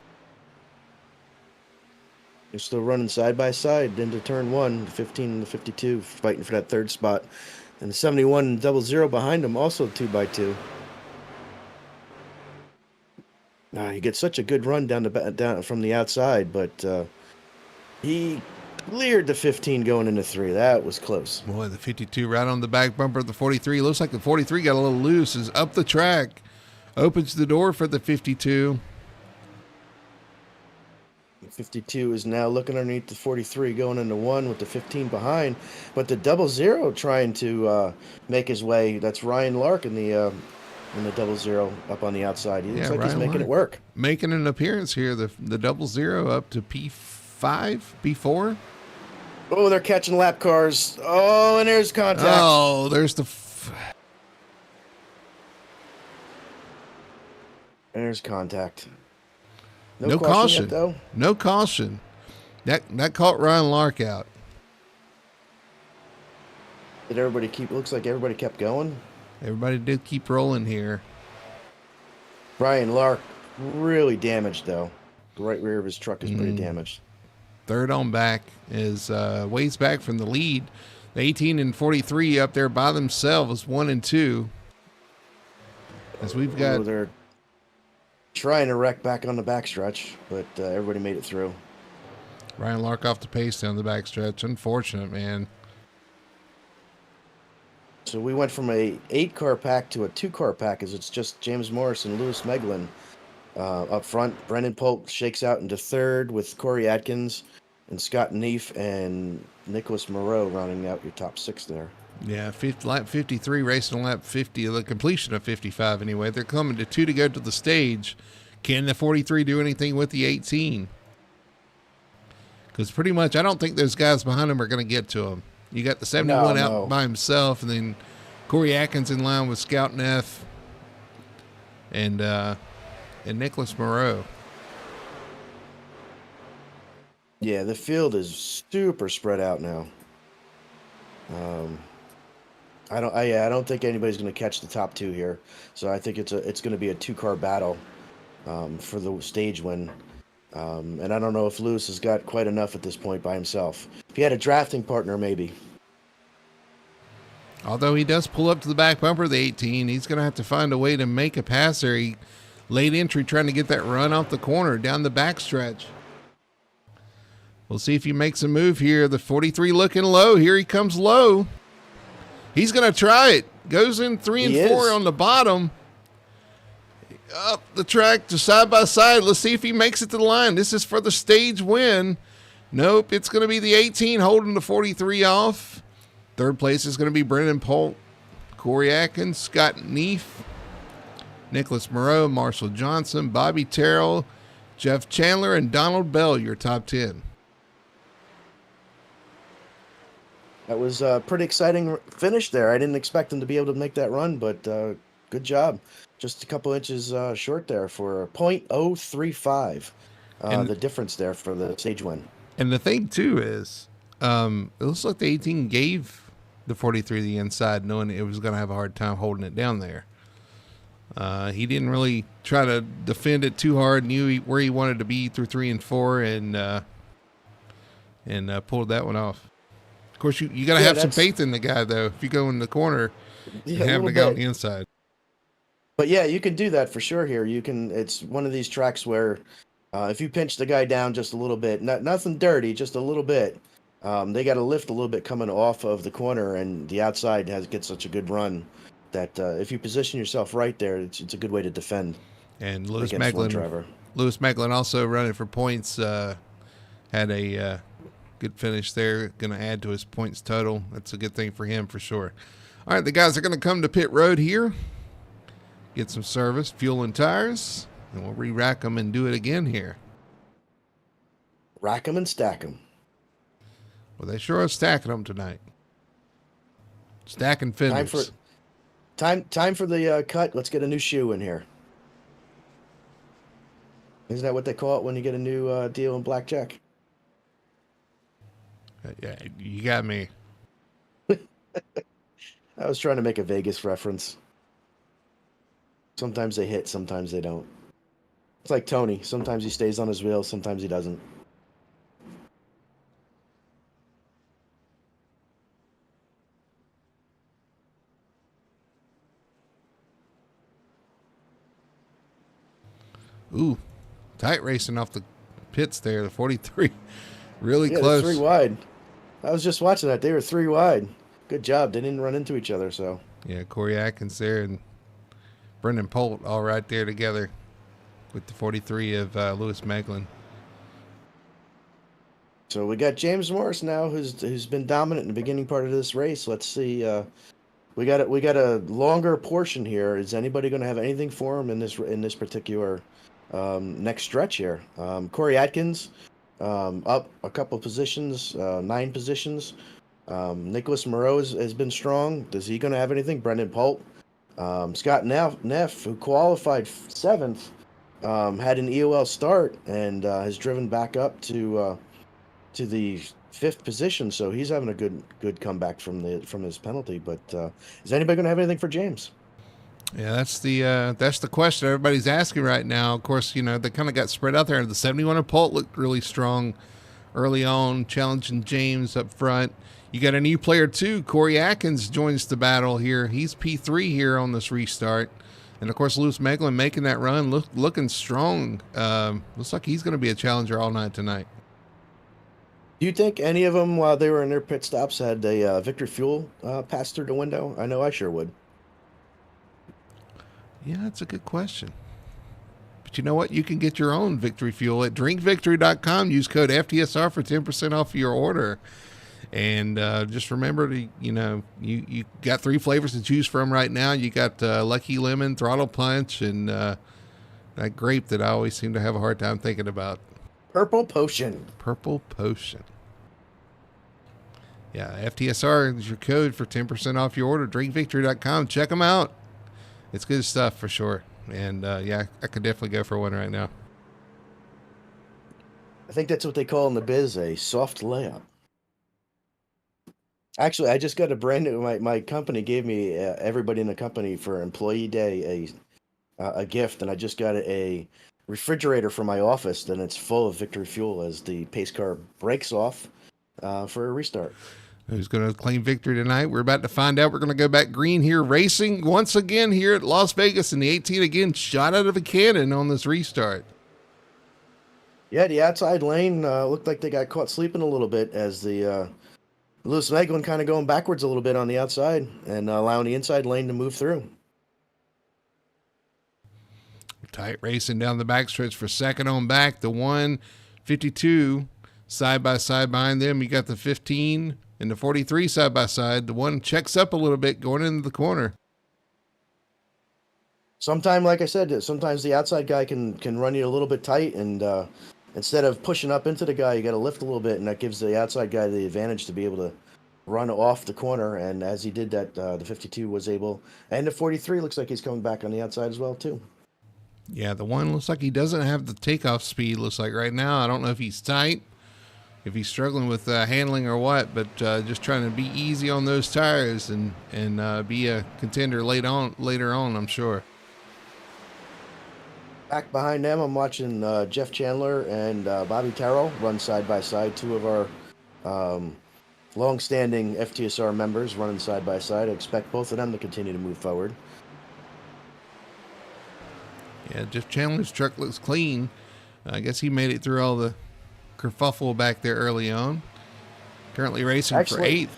They're still running side by side into turn 1. The 15 and the 52 fighting for that 3rd spot. And the 71 00 behind them, also 2 by 2. He gets such a good run down from the outside, but he cleared the 15 going into 3. That was close. Boy, the 52 right on the back bumper of the 43. Looks like the 43 got a little loose. Is up the track. Opens the door for the 52. The 52 is now looking underneath the 43 going into 1 with the 15 behind. But the 00 trying to make his way. That's Ryan Lark in the 00 up on the outside. He looks like he's making it work. Making an appearance here. The 00 up to P5, P4. Oh, they're catching lap cars. Oh, and there's contact. Oh, there's the... There's contact. No caution. Yet, though. No caution. That caught Ryan Lark out. Did everybody looks like everybody kept going. Everybody did keep rolling here. Ryan Lark really damaged, though. The right rear of his truck is pretty damaged. Third on back is ways back from the lead. The 18 and 43 up there by themselves, 1 and 2. As we've Although got they're trying to wreck back on the backstretch, but everybody made it through. Ryan Lark off the pace down the backstretch. Unfortunate, man. So we went from a 8-car pack to a 2-car pack, as it's just James Morris and Lewis Meglin up front. Brendan Polt shakes out into third with Corey Atkins and Scott Neef and Nicholas Moreau rounding out your top 6 there. Yeah, lap 53, racing lap 50, the completion of 55 anyway. They're coming to 2 to go to the stage. Can the 43 do anything with the 18? Because pretty much, I don't think those guys behind him are going to get to him. You got the 71 out by himself, and then Corey Atkins in line with Scout Neff and Nicholas Moreau. Yeah, the field is super spread out now. I don't think anybody's going to catch the top 2 here. So I think it's going to be a 2-car battle for the stage win. And I don't know if Lewis has got quite enough at this point by himself. If he had a drafting partner, maybe. Although he does pull up to the back bumper of the 18, he's going to have to find a way to make a pass there. He late entry trying to get that run off the corner down the backstretch. We'll see if he makes a move here. The 43 looking low. Here he comes low. He's going to try it. Goes in 3 and 4 on the bottom. Up the track to side by side. Let's see if he makes it to the line. This is for the stage win. Nope, it's going to be the 18 holding the 43 off. Third place is going to be Brendan Polt, Corey Atkins, Scott Neef, Nicholas Moreau, Marshall Johnson, Bobby Terrell, Jeff Chandler, and Donald Bell, your top 10. That was a pretty exciting finish there. I didn't expect him to be able to make that run, but good job. Just a couple inches short there for .035. The difference there for the stage win. And the thing, too, is it looks like the 18 gave the 43 the inside, knowing it was going to have a hard time holding it down there. He didn't really try to defend it too hard, knew where he wanted to be through 3 and 4, and pulled that one off. Of course, you got to have some faith in the guy, though. If you go in the corner, you have to go on the inside. But yeah, you can do that for sure here. It's one of these tracks where if you pinch the guy down just a little bit, nothing dirty, just a little bit, they got to lift a little bit coming off of the corner, and the outside gets such a good run that if you position yourself right there, it's a good way to defend. And Lewis Meglin also running for points, had a good finish there, going to add to his points total. That's a good thing for him for sure. All right, the guys are going to come to pit road here, get some service, fuel and tires, and we'll re-rack them and do it again here. Rack them and stack them. Well, they sure are stacking them tonight. Stacking fenders. Time for the cut. Let's get a new shoe in here. Isn't that what they call it when you get a new deal in blackjack? Yeah, you got me. I was trying to make a Vegas reference. Sometimes they hit, sometimes they don't. It's like Tony. Sometimes he stays on his wheel, sometimes he doesn't. Ooh, tight racing off the pits there. The 43, really close. 3 wide. I was just watching that. They were 3 wide. Good job. They didn't run into each other. So yeah, Corey Atkins there and Brendan Polt all right there together with the 43 of Lewis Meglin. So we got James Morris now, who's been dominant in the beginning part of this race. Let's see. We got a longer portion here. Is anybody going to have anything for him in this particular next stretch here? Corey Atkins up a couple positions, 9 positions. Nicholas Moreau has been strong. Is he going to have anything? Brendan Polt, Scott Neff, who qualified 7th, had an EOL start and has driven back up to the 5th position. So he's having a good comeback from his penalty. But is anybody going to have anything for James? Yeah, that's the question everybody's asking right now. Of course, they kind of got spread out there. The 71 of Polt looked really strong early on, challenging James up front. You got a new player too. Corey Atkins joins the battle here. He's P3 here on this restart. And of course, Lewis Meglin making that run, looking strong. Looks like he's going to be a challenger all night tonight. Do you think any of them, while they were in their pit stops, had a Victory Fuel pass through the window? I know I sure would. Yeah, that's a good question. But you know what? You can get your own Victory Fuel at drinkvictory.com. Use code FTSR for 10% off your order. And just remember to, you got 3 flavors to choose from right now. You got Lucky Lemon, Throttle Punch, and that grape that I always seem to have a hard time thinking about. Purple Potion. Purple Potion. Yeah, FTSR is your code for 10% off your order. Drinkvictory.com. Check them out. It's good stuff for sure. And yeah, I could definitely go for one right now. I think that's what they call in the biz a soft layup. Actually, I just got a brand new. My company gave me everybody in the company for Employee Day a gift, and I just got a refrigerator for my office, and it's full of Victory Fuel as the pace car breaks off for a restart. Who's going to claim victory tonight? We're about to find out. We're going to go back green here, racing once again here at Las Vegas in the 18 again, shot out of a cannon on this restart. Yeah, the outside lane looked like they got caught sleeping a little bit as the Lewis Meglin kind of going backwards a little bit on the outside and allowing the inside lane to move through. Tight racing down the backstretch for second on back. The 152 side by side behind them. You got the 15 and the 43 side by side. The one checks up a little bit going into the corner. Sometimes, like I said, sometimes the outside guy can run you a little bit tight, and instead of pushing up into the guy, you got to lift a little bit, and that gives the outside guy the advantage to be able to run off the corner. And as he did that, the 52 was able, and the 43 looks like he's coming back on the outside as well too. Yeah, the one looks like he doesn't have the takeoff speed, looks like right now. I don't know if he's tight, if he's struggling with handling or what, but just trying to be easy on those tires and be a contender later on, I'm sure. Back behind them, I'm watching Jeff Chandler and Bobby Terrell run side by side, 2 of our long-standing FTSR members running side by side. I expect both of them to continue to move forward. Yeah, Jeff Chandler's truck looks clean. I guess he made it through all the kerfuffle back there early on. Currently racing for 8th.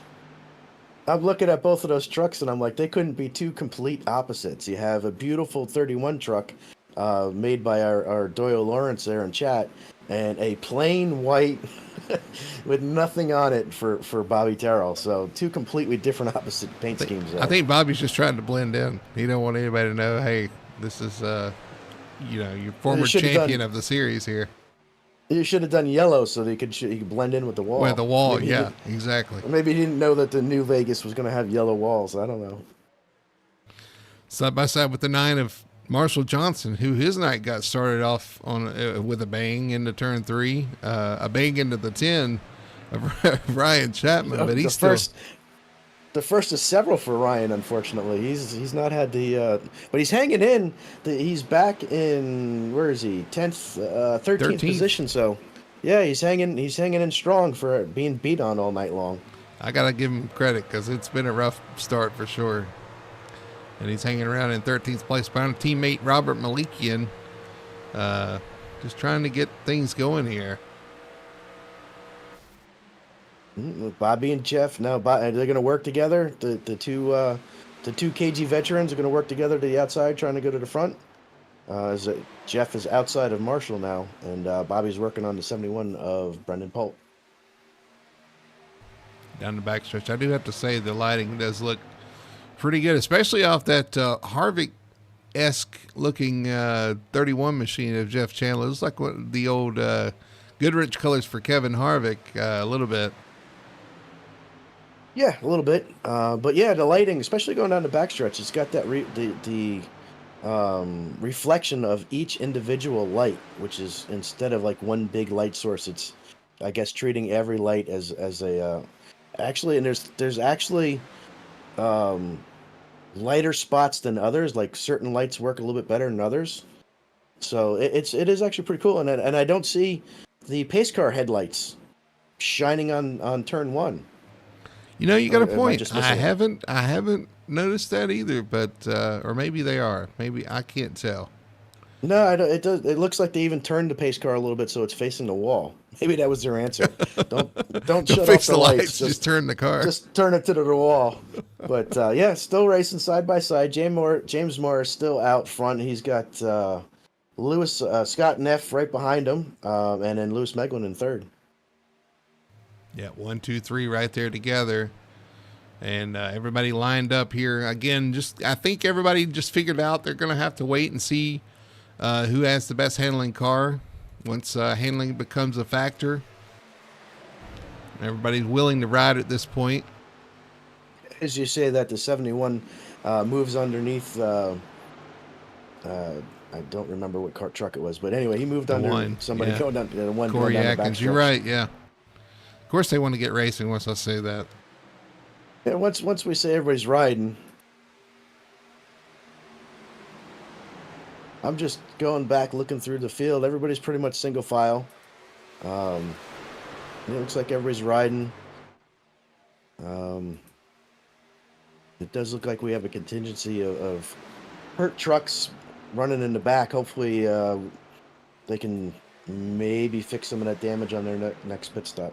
I'm looking at both of those trucks, and I'm like, they couldn't be 2 complete opposites. You have a beautiful 31 truck made by our Doyle Lawrence there in chat, and a plain white with nothing on it for Bobby Terrell. So 2 completely different opposite paint schemes there. I think Bobby's just trying to blend in. He don't want anybody to know, hey, this is your former champion of the series here. You should have done yellow so that he could blend in with the wall. With the wall, yeah, exactly. Maybe he didn't know that the new Vegas was going to have yellow walls. I don't know. Side by side with the 9 of Marshall Johnson, who his night got started off on with a bang into turn 3, a bang into the 10 of Ryan Chapman, but he's the first of several for Ryan. Unfortunately, he's not had the, but he's hanging in. He's back in, where is he? 13th position. So, yeah, he's hanging in strong for being beat on all night long. I gotta give him credit because it's been a rough start for sure. And he's hanging around in 13th place behind teammate Robert Malikian, just trying to get things going here. Bobby and Jeff, now they're going to work together. The two KG veterans are going to work together to the outside, trying to go to the front. Jeff is outside of Marshall now, and Bobby's working on the 71 of Brendan Polt. Down the backstretch, I do have to say the lighting does look pretty good, especially off that Harvick-esque looking 31 machine of Jeff Chandler. It looks like the old Goodrich colors for Kevin Harvick a little bit. Yeah, a little bit. But yeah, the lighting, especially going down the backstretch, it's got that the reflection of each individual light, which is, instead of like one big light source, it's, I guess, treating every light as a actually, and there's actually lighter spots than others. Like certain lights work a little bit better than others. So it is actually pretty cool. And I don't see the pace car headlights shining on turn 1. You know, you got a Or am I point. just I missing it? haven't noticed that either, but or maybe they are. Maybe I can't tell. No, I don't, it does. It looks like they even turned the pace car a little bit so it's facing the wall. Maybe that was their answer. Don't Don't shut off fix the the lights. lights, just turn the car. Just turn it to the wall. But yeah, still racing side by side. James Moore is still out front. He's got Lewis Scott Neff right behind him, and then Lewis Meglin in third. Yeah, 1, 2, 3, right there together, and everybody lined up here again. Just I think everybody just figured out they're going to have to wait and see who has the best handling car once handling becomes a factor. Everybody's willing to ride at this point. As you say that, the 71 moves underneath. I don't remember what truck it was, but anyway, he moved under one, somebody yeah. going down the one Corey going down the Atkins, you're backstretch. right, yeah. Of course they want to get racing once I say that. Yeah, once we say everybody's riding, I'm just going back looking through the field. Everybody's pretty much single file. It looks like everybody's riding. It does look like we have a contingency of hurt trucks running in the back. Hopefully, they can maybe fix some of that damage on their next pit stop.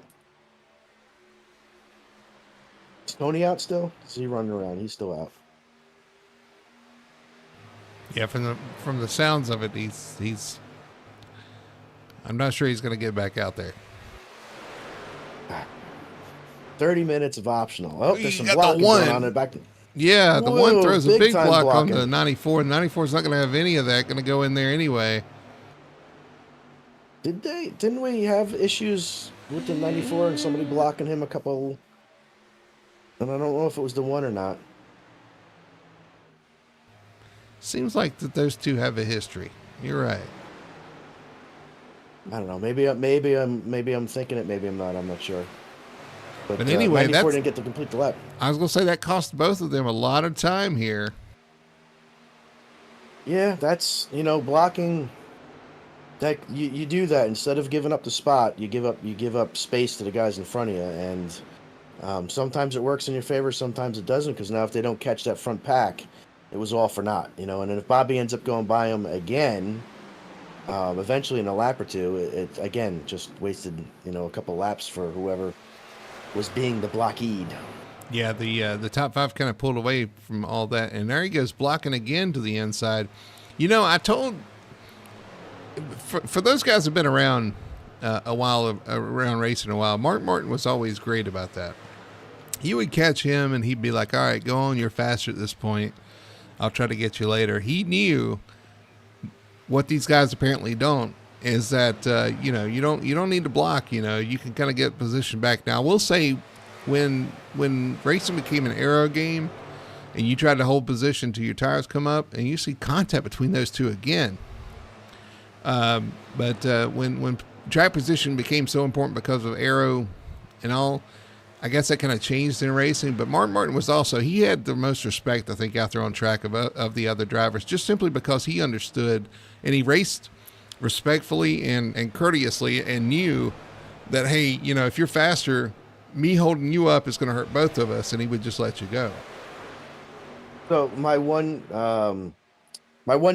Is Tony out still? Is he running around? He's still out. Yeah, from the sounds of it, he's. I'm not sure he's going to get back out there. 30 minutes of optional. Oh, there's some You got the blocking going one. on in the back. Yeah, the Whoa, one throws a big big time block blocking. on the 94. The 94 is not going to have any of that. Going to go in there anyway. Didn't we have issues with the 94 and somebody blocking him a couple? And I don't know if it was the one or not. Seems like that those two have a history. You're right. I don't know. Maybe I'm thinking it. Maybe I'm not. I'm not sure. But anyway, 94 didn't get to complete the lap. I was going to say that cost both of them a lot of time here. Yeah, that's blocking. That you do that instead of giving up the spot, you give up space to the guys in front of you, and sometimes it works in your favor, sometimes it doesn't, because now if they don't catch that front pack, it was all for naught, And then if Bobby ends up going by him again, eventually in a lap or two, it again just wasted a couple laps for whoever was being the blockade. Yeah, the top five kind of pulled away from all that, and there he goes blocking again to the inside. I told for those guys who've been around a while, around racing a while, Mark Martin was always great about that. You would catch him, and he'd be like, "All right, go on. You're faster at this point. I'll try to get you later." He knew what these guys apparently don't. Is that you don't need to block. You can kind of get position back. Now, I will say, when racing became an aero game, and you tried to hold position till your tires come up, and you see contact between those two again. But when track position became so important because of aero and all, I guess that kind of changed in racing. But Mark Martin he had the most respect, I think, out there on track of the other drivers, just simply because he understood, and he raced respectfully and courteously, and knew that, hey, if you're faster, me holding you up is going to hurt both of us, and he would just let you go. So my one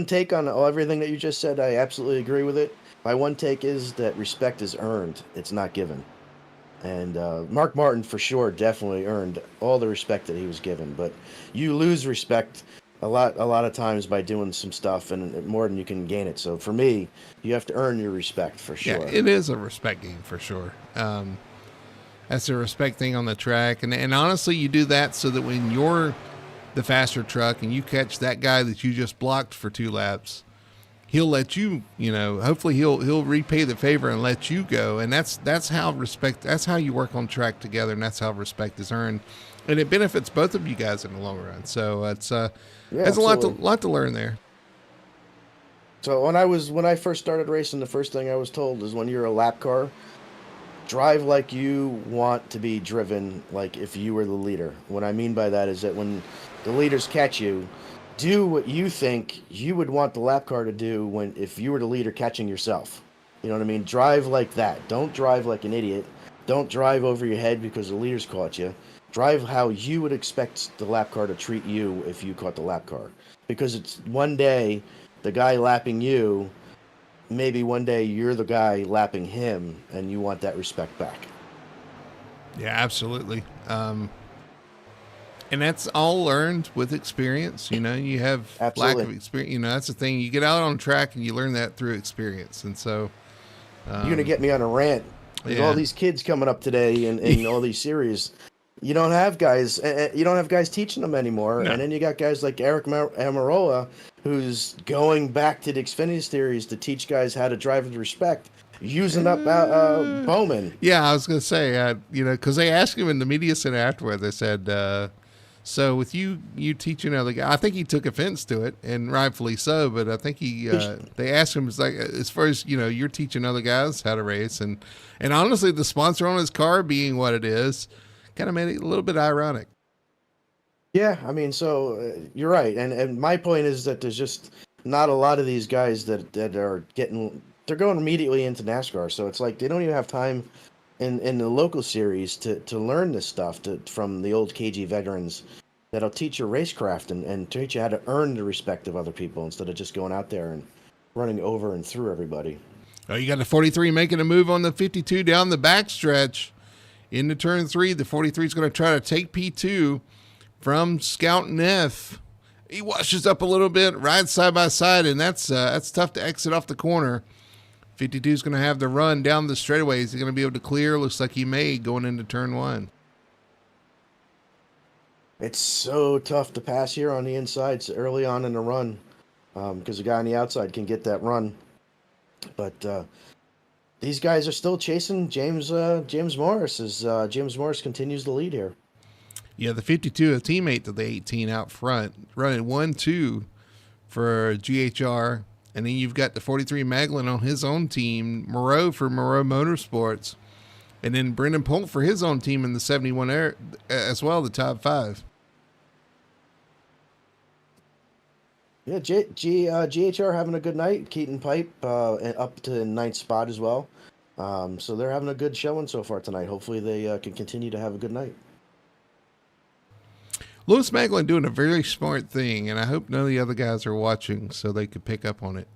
take on everything that you just said, I absolutely agree with it. My one take is that respect is earned; it's not given. And Mark Martin, for sure, definitely earned all the respect that he was given. But you lose respect a lot of times by doing some stuff, and more than you can gain it. So for me, you have to earn your respect for sure. Yeah, it is a respect game for sure. That's a respect thing on the track, and honestly, you do that so that when you're the faster truck and you catch that guy that you just blocked for 2 laps, he'll let you, hopefully he'll repay the favor and let you go. And that's how you work on track together, and that's how respect is earned. And it benefits both of you guys in the long run. So it's there's a lot to learn there. So when I first started racing, the first thing I was told is when you're a lap car, drive like you want to be driven, like if you were the leader. What I mean by that is that when the leaders catch you, do what you think you would want the lap car to do if you were the leader catching yourself. You know what I mean? Drive like that. Don't drive like an idiot. Don't drive over your head because the leaders caught you. drive how you would expect the lap car to treat you if you caught the lap car. Because it's one day the guy lapping you, maybe one day you're the guy lapping him, and you want that respect back. Yeah, absolutely. And that's all learned with experience. You know, you have Absolutely. lack of experience. You know, that's the thing. You get out on track and you learn that through experience. And so, You're gonna get me on a rant. There's all these kids coming up today in all these series. You don't have guys. You don't have guys teaching them anymore. No. And then you got guys like Eric Amarola, who's going back to the Xfinity series to teach guys how to drive with respect, using up Bowman. Yeah, I was going to say, you know, because they asked him in the media center afterward, they said, so with you teaching other guys, I think he took offense to it, and rightfully so, but I think they asked him, it's like, as far as, you know, you're teaching other guys how to race, and honestly, the sponsor on his car being what it is, kind of made it a little bit ironic. Yeah, I mean, so you're right, and my point is that there's just not a lot of these guys that are they're going immediately into NASCAR, so it's like they don't even have time in the local series to learn this stuff from the old KG veterans that'll teach you racecraft and teach you how to earn the respect of other people instead of just going out there and running over and through everybody. Oh, you got the 43 making a move on the 52 down the backstretch into turn 3. The 43 is going to try to take P2 from Scout and F. He washes up a little bit, rides side by side, and that's tough to exit off the corner. 52 is going to have the run down the straightaway. Is he going to be able to clear? Looks like he may going into turn 1. It's so tough to pass here on the inside so early on in the run because the guy on the outside can get that run. But these guys are still chasing James Morris as James Morris continues the lead here. Yeah, the 52, a teammate to the 18 out front, running 1-2 for GHR. And then you've got the 43 Maglin on his own team, Moreau for Moreau Motorsports, and then Brendan Polk for his own team in the 71 Air as well, the top 5. Yeah, GHR having a good night. Keaton Pipe up to 9th spot as well. So they're having a good showing so far tonight. Hopefully they can continue to have a good night. Lewis Maglin doing a very smart thing, and I hope none of the other guys are watching so they could pick up on it.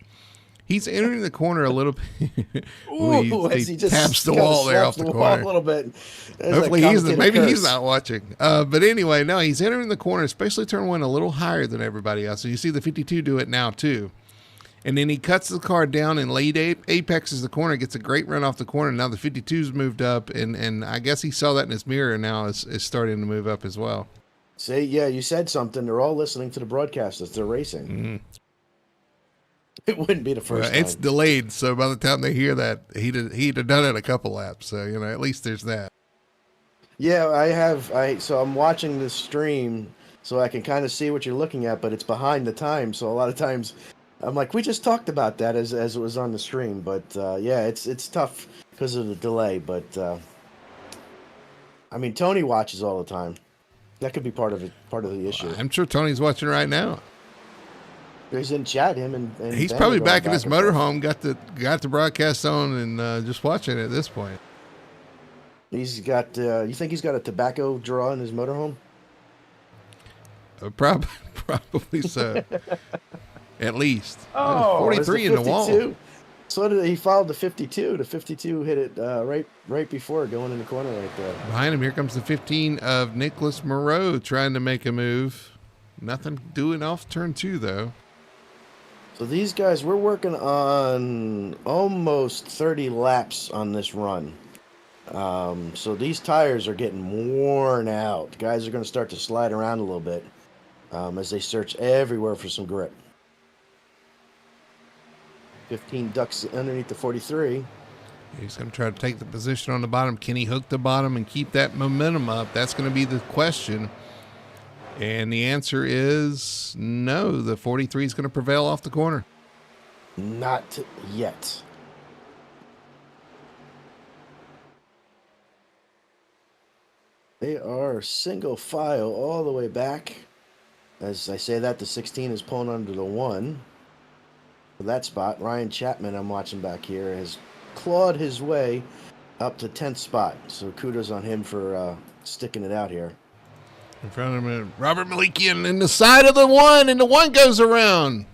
He's entering the corner a little bit. He just taps the wall there off the corner a little bit. Hopefully he's not watching. But anyway, no, he's entering the corner, especially turn 1 a little higher than everybody else. So you see the 52 do it now too. And then he cuts the car down and late apexes the corner, gets a great run off the corner. Now the 52's moved up, and I guess he saw that in his mirror and now is starting to move up as well. See, yeah, you said something. They're all listening to the broadcast as they're racing. Mm-hmm. It wouldn't be the first time. It's delayed, so by the time they hear that, he'd have done it a couple laps. So, you know, at least there's that. Yeah, so I'm watching this stream so I can kind of see what you're looking at, but it's behind the time. So a lot of times I'm like, we just talked about that as it was on the stream. But yeah, it's tough because of the delay. But I mean, Tony watches all the time. That could be part of the issue. I'm sure Tony's watching right now. He's in chat. Him and he's Ben probably going back in his and forth. motorhome, got the broadcast on, and just watching it at this point. He's got. You think he's got a tobacco draw in his motorhome? Probably so. At least. Oh, 43 in the wall. So he followed the 52. The 52 hit it right before going in the corner right there. Behind him, here comes the 15 of Nicholas Moreau trying to make a move. Nothing doing off turn 2, though. So these guys, we're working on almost 30 laps on this run. So these tires are getting worn out. Guys are going to start to slide around a little bit as they search everywhere for some grip. 15 ducks underneath the 43. He's going to try to take the position on the bottom. Can he hook the bottom and keep that momentum up? That's going to be the question. And the answer is no. The 43 is going to prevail off the corner. Not yet. They are single file all the way back. As I say that, the 16 is pulling under the 1. For that spot, Ryan Chapman, I'm watching back here, has clawed his way up to 10th spot. So kudos on him for sticking it out here. In front of him, Robert Malikian in the side of the one, and the one goes around.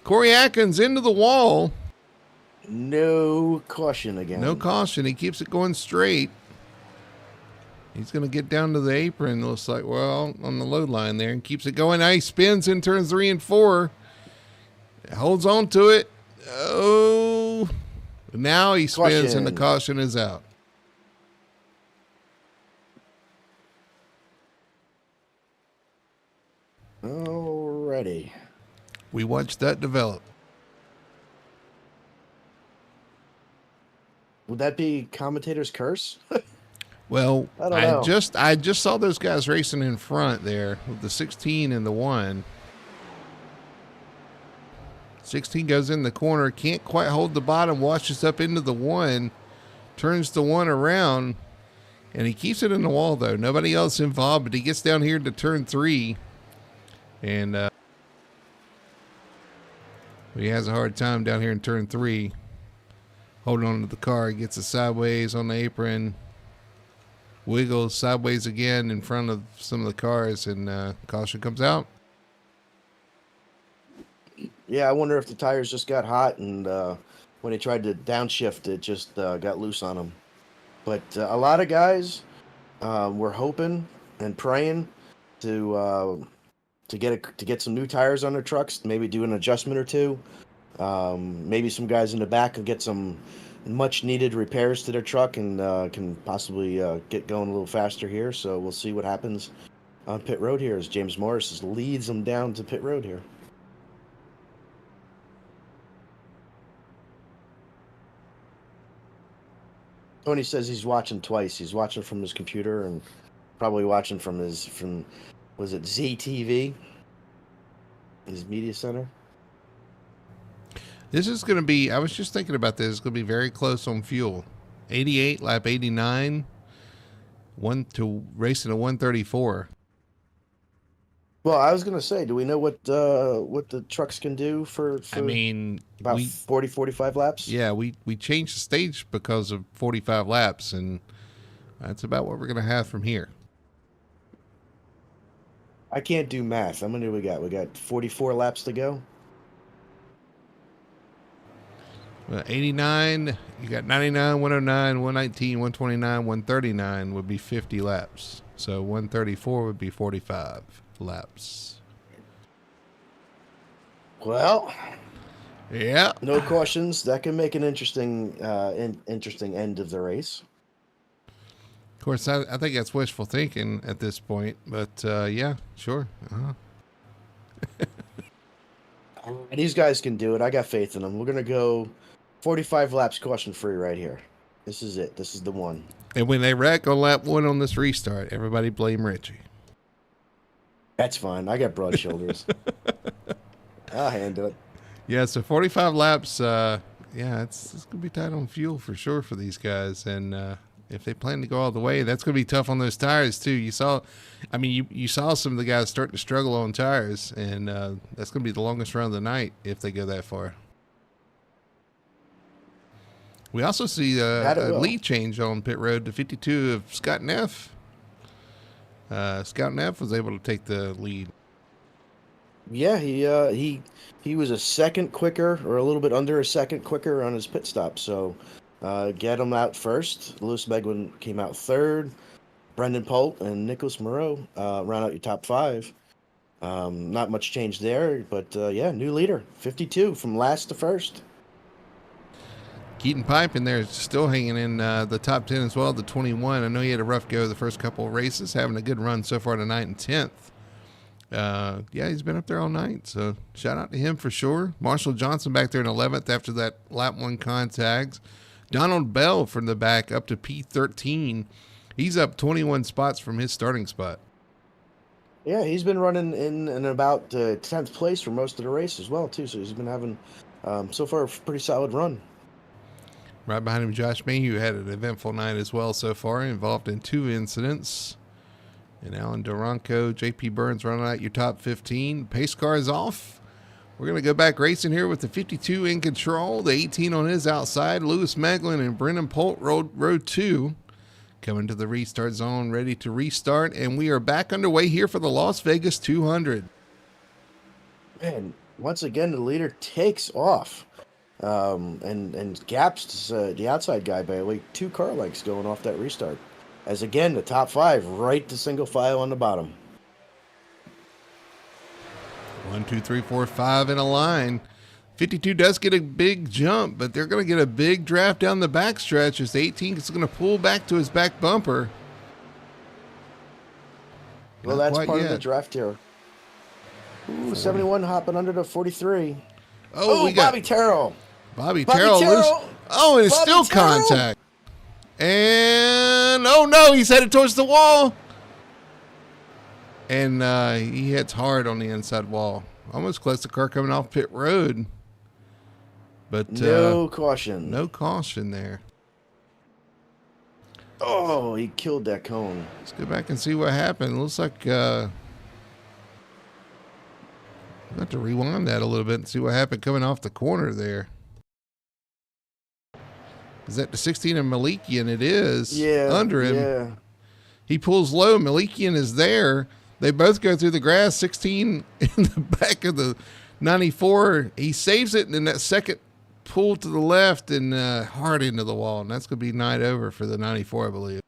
Corey Atkins into the wall. No caution again. No caution. He keeps it going straight. He's going to get down to the apron, looks like, well, on the load line there, and keeps it going. Now he spins in turns 3 and 4. Holds on to it. Oh. Now he spins, Caution. and the caution is out. Alrighty. We watched that develop. Would that be commentator's curse? Well, I don't know. I just saw those guys racing in front there with the 16 and the 1. 16 goes in the corner, can't quite hold the bottom, washes up into the 1, turns the 1 around, and he keeps it in the wall, though. Nobody else involved, but he gets down here to turn 3, and he has a hard time down here in turn 3, holding on to the car. He gets it sideways on the apron, wiggles sideways again in front of some of the cars, and caution comes out. Yeah, I wonder if the tires just got hot, and when he tried to downshift, it just got loose on him. But a lot of guys were hoping and praying to get some new tires on their trucks, maybe do an adjustment or two. Maybe some guys in the back will get some much needed repairs to their truck and can possibly get going a little faster here. So we'll see what happens on pit road here as James Morris leads them down to pit road here. Tony says he's watching twice. He's watching from his computer and probably watching from was it ZTV? His media center. This is going to be, I was just thinking about this, it's going to be very close on fuel. 88, lap 89, racing a 134. Well, I was going to say, do we know what the trucks can do for I mean, about 40, 45 laps? Yeah, we changed the stage because of 45 laps, and that's about what we're going to have from here. I can't do math. How many do we got? We got 44 laps to go. 89, you got 99, 109, 119, 129, 139 would be 50 laps. So 134 would be 45 laps. Well, yeah. No cautions. That can make an interesting end of the race. Of course, I think that's wishful thinking at this point, but yeah, sure. These guys can do it. I got faith in them. We're going to go 45 laps caution free right here. This is it. This is the one. And when they wreck on lap 1 on this restart, everybody blame Richie. That's fine. I got broad shoulders. I'll handle it. Yeah, so 45 laps, yeah, it's going to be tight on fuel for sure for these guys. And if they plan to go all the way, that's going to be tough on those tires too. You saw some of the guys starting to struggle on tires, and that's going to be the longest run of the night if they go that far. We also see a lead change on pit road to 52 of Scott Neff. Scott Neff was able to take the lead. Yeah, he was a second quicker, or a little bit under a second quicker on his pit stop. So get him out first. Lewis Megwin came out third. Brendan Polt and Nicholas Moreau round out your top 5. Not much change there, but yeah, new leader, 52 from last to first. Keaton Pipe in there still hanging in the top 10 as well, the 21. I know he had a rough go the first couple of races, having a good run so far tonight in 10th. Yeah, he's been up there all night, so shout out to him for sure. Marshall Johnson back there in 11th after that lap 1 contact. Donald Bell from the back up to P13. He's up 21 spots from his starting spot. Yeah, he's been running in about 10th place for most of the race as well, too. So he's been having, so far, a pretty solid run. Right behind him, Josh Mayhew had an eventful night as well so far, involved in 2 incidents. And Alan Duranco, JP Burns running out your top 15. Pace car is off. We're going to go back racing here with the 52 in control, the 18 on his outside. Lewis Meglin and Brendan Polt row 2. Coming to the restart zone, ready to restart, and we are back underway here for the Las Vegas 200. Man, once again, the leader takes off and gaps the outside guy by like 2 car lengths going off that restart. As again, the top 5 right to single file on the bottom. 1, 2, 3, 4, 5 in a line. 52 does get a big jump, but they're going to get a big draft down the backstretch as the 18 is going to pull back to his back bumper. Well, Not that's quite part yet. of the draft here. Ooh, 71 hopping under to 43. Oh, we got Bobby Terrell. Bobby Bobby Terrell. Terrell. Oh, and it's Bobby still Terrell. contact. And, oh no, he's headed towards the wall. And he hits hard on the inside wall. Almost close to car coming off pit road. But No caution. no caution there. Oh, he killed that cone. Let's go back and see what happened. Looks like we'll have to rewind that a little bit and see what happened coming off the corner there. Is that the 16 of Malikian? It is. Yeah. Under him. Yeah. He pulls low. Malikian is there. They both go through the grass. 16 in the back of the 94. He saves it, and then that second pull to the left and hard into the wall. And that's going to be night over for the 94, I believe.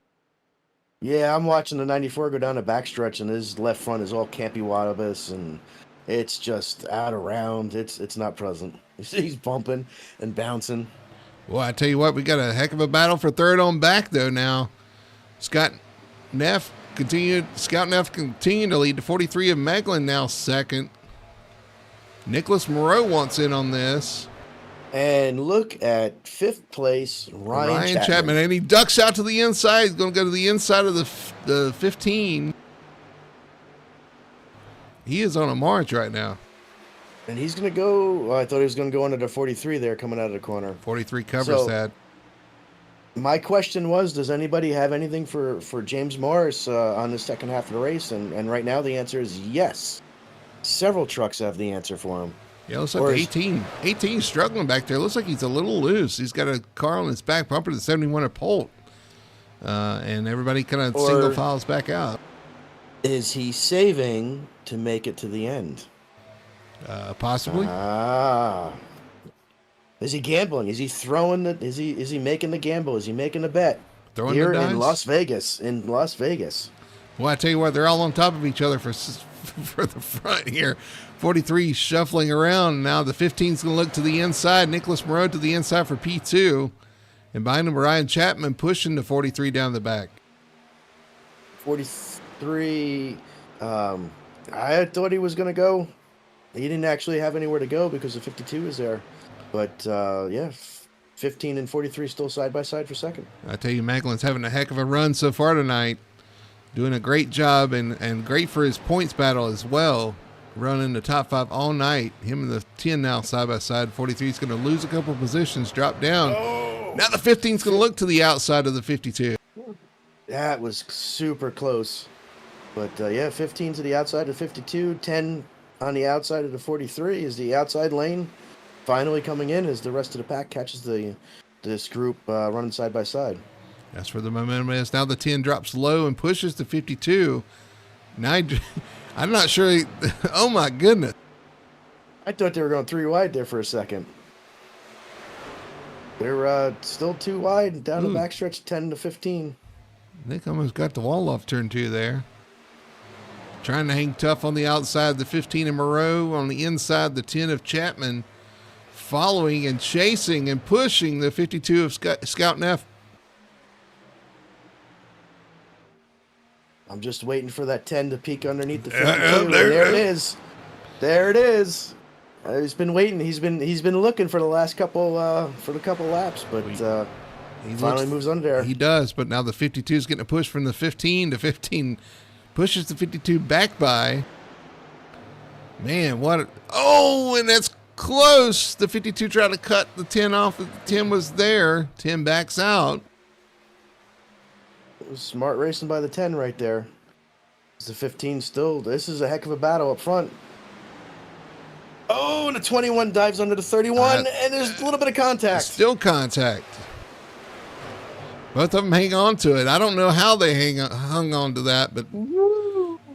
Yeah, I'm watching the 94 go down the backstretch, and his left front is all campy Wadabus, and it's just out around. It's not present. He's bumping and bouncing. Well, I tell you what, we got a heck of a battle for third on back, though, now. Scout Neff continued to lead to 43 of Meglin, now second. Nicholas Moreau wants in on this. And look at 5th place, Ryan Chapman. And he ducks out to the inside. He's going to go to the inside of the 15. He is on a march right now. And he's going to go, I thought he was going to go under the 43 there coming out of the corner. 43 covers that. My question was, does anybody have anything for James Morris on the second half of the race? And right now the answer is yes. Several trucks have the answer for him. Yeah, looks like 18 struggling back there. Looks like he's a little loose. He's got a car on his back bumper to the 71 at Polt. And everybody kind of single files back out. Is he saving to make it to the end? Possibly. Is he gambling? Is he throwing the? Is he making the gamble? Is he making the bet? Throwing here the dice? in Las Vegas. In Las Vegas. Well, I tell you what, they're all on top of each other for the front here. 43 shuffling around. Now the 15 is going to look to the inside. Nicholas Moreau to the inside for P2. And behind him, Ryan Chapman pushing the 43 down the back. 43. I thought he was going to go. He didn't actually have anywhere to go because the 52 is there. But, yeah, 15 and 43 still side by side for second. I tell you, Maglin's having a heck of a run so far tonight. Doing a great job and great for his points battle as well. Running the top 5 all night. Him and the 10 now side by side. 43 is going to lose a couple positions, drop down. Oh. Now the 15 is going to look to the outside of the 52. That was super close. But, yeah, 15 to the outside of 52, 10 on the outside of the 43 is the outside lane. Finally coming in as the rest of the pack catches this group running side by side. That's where the momentum is. Now the 10 drops low and pushes to 52. Now I'm not sure. Oh, my goodness. I thought they were going 3 wide there for a second. They're still 2 wide down the backstretch, 10 to 15. Nick almost got the wall off turn 2 there. Trying to hang tough on the outside, the 15 of Moreau. On the inside, the 10 of Chapman. Following and chasing and pushing the 52 of Scout Neff. I'm just waiting for that 10 to peek underneath the 52. There it is. There it is. He's been waiting. He's been looking for the last couple laps, but he finally moves under there. He does, but now the 52 is getting a push from the 15 to 15. Pushes the 52 back by. Man, and that's close. The 52 tried to cut the 10 off. The 10 was there. 10 backs out. It was smart racing by the 10 right there. It's the 15 still. This is a heck of a battle up front. Oh, and the 21 dives under the 31, and there's a little bit of contact. Still contact. Both of them hang on to it. I don't know how they hung on to that, but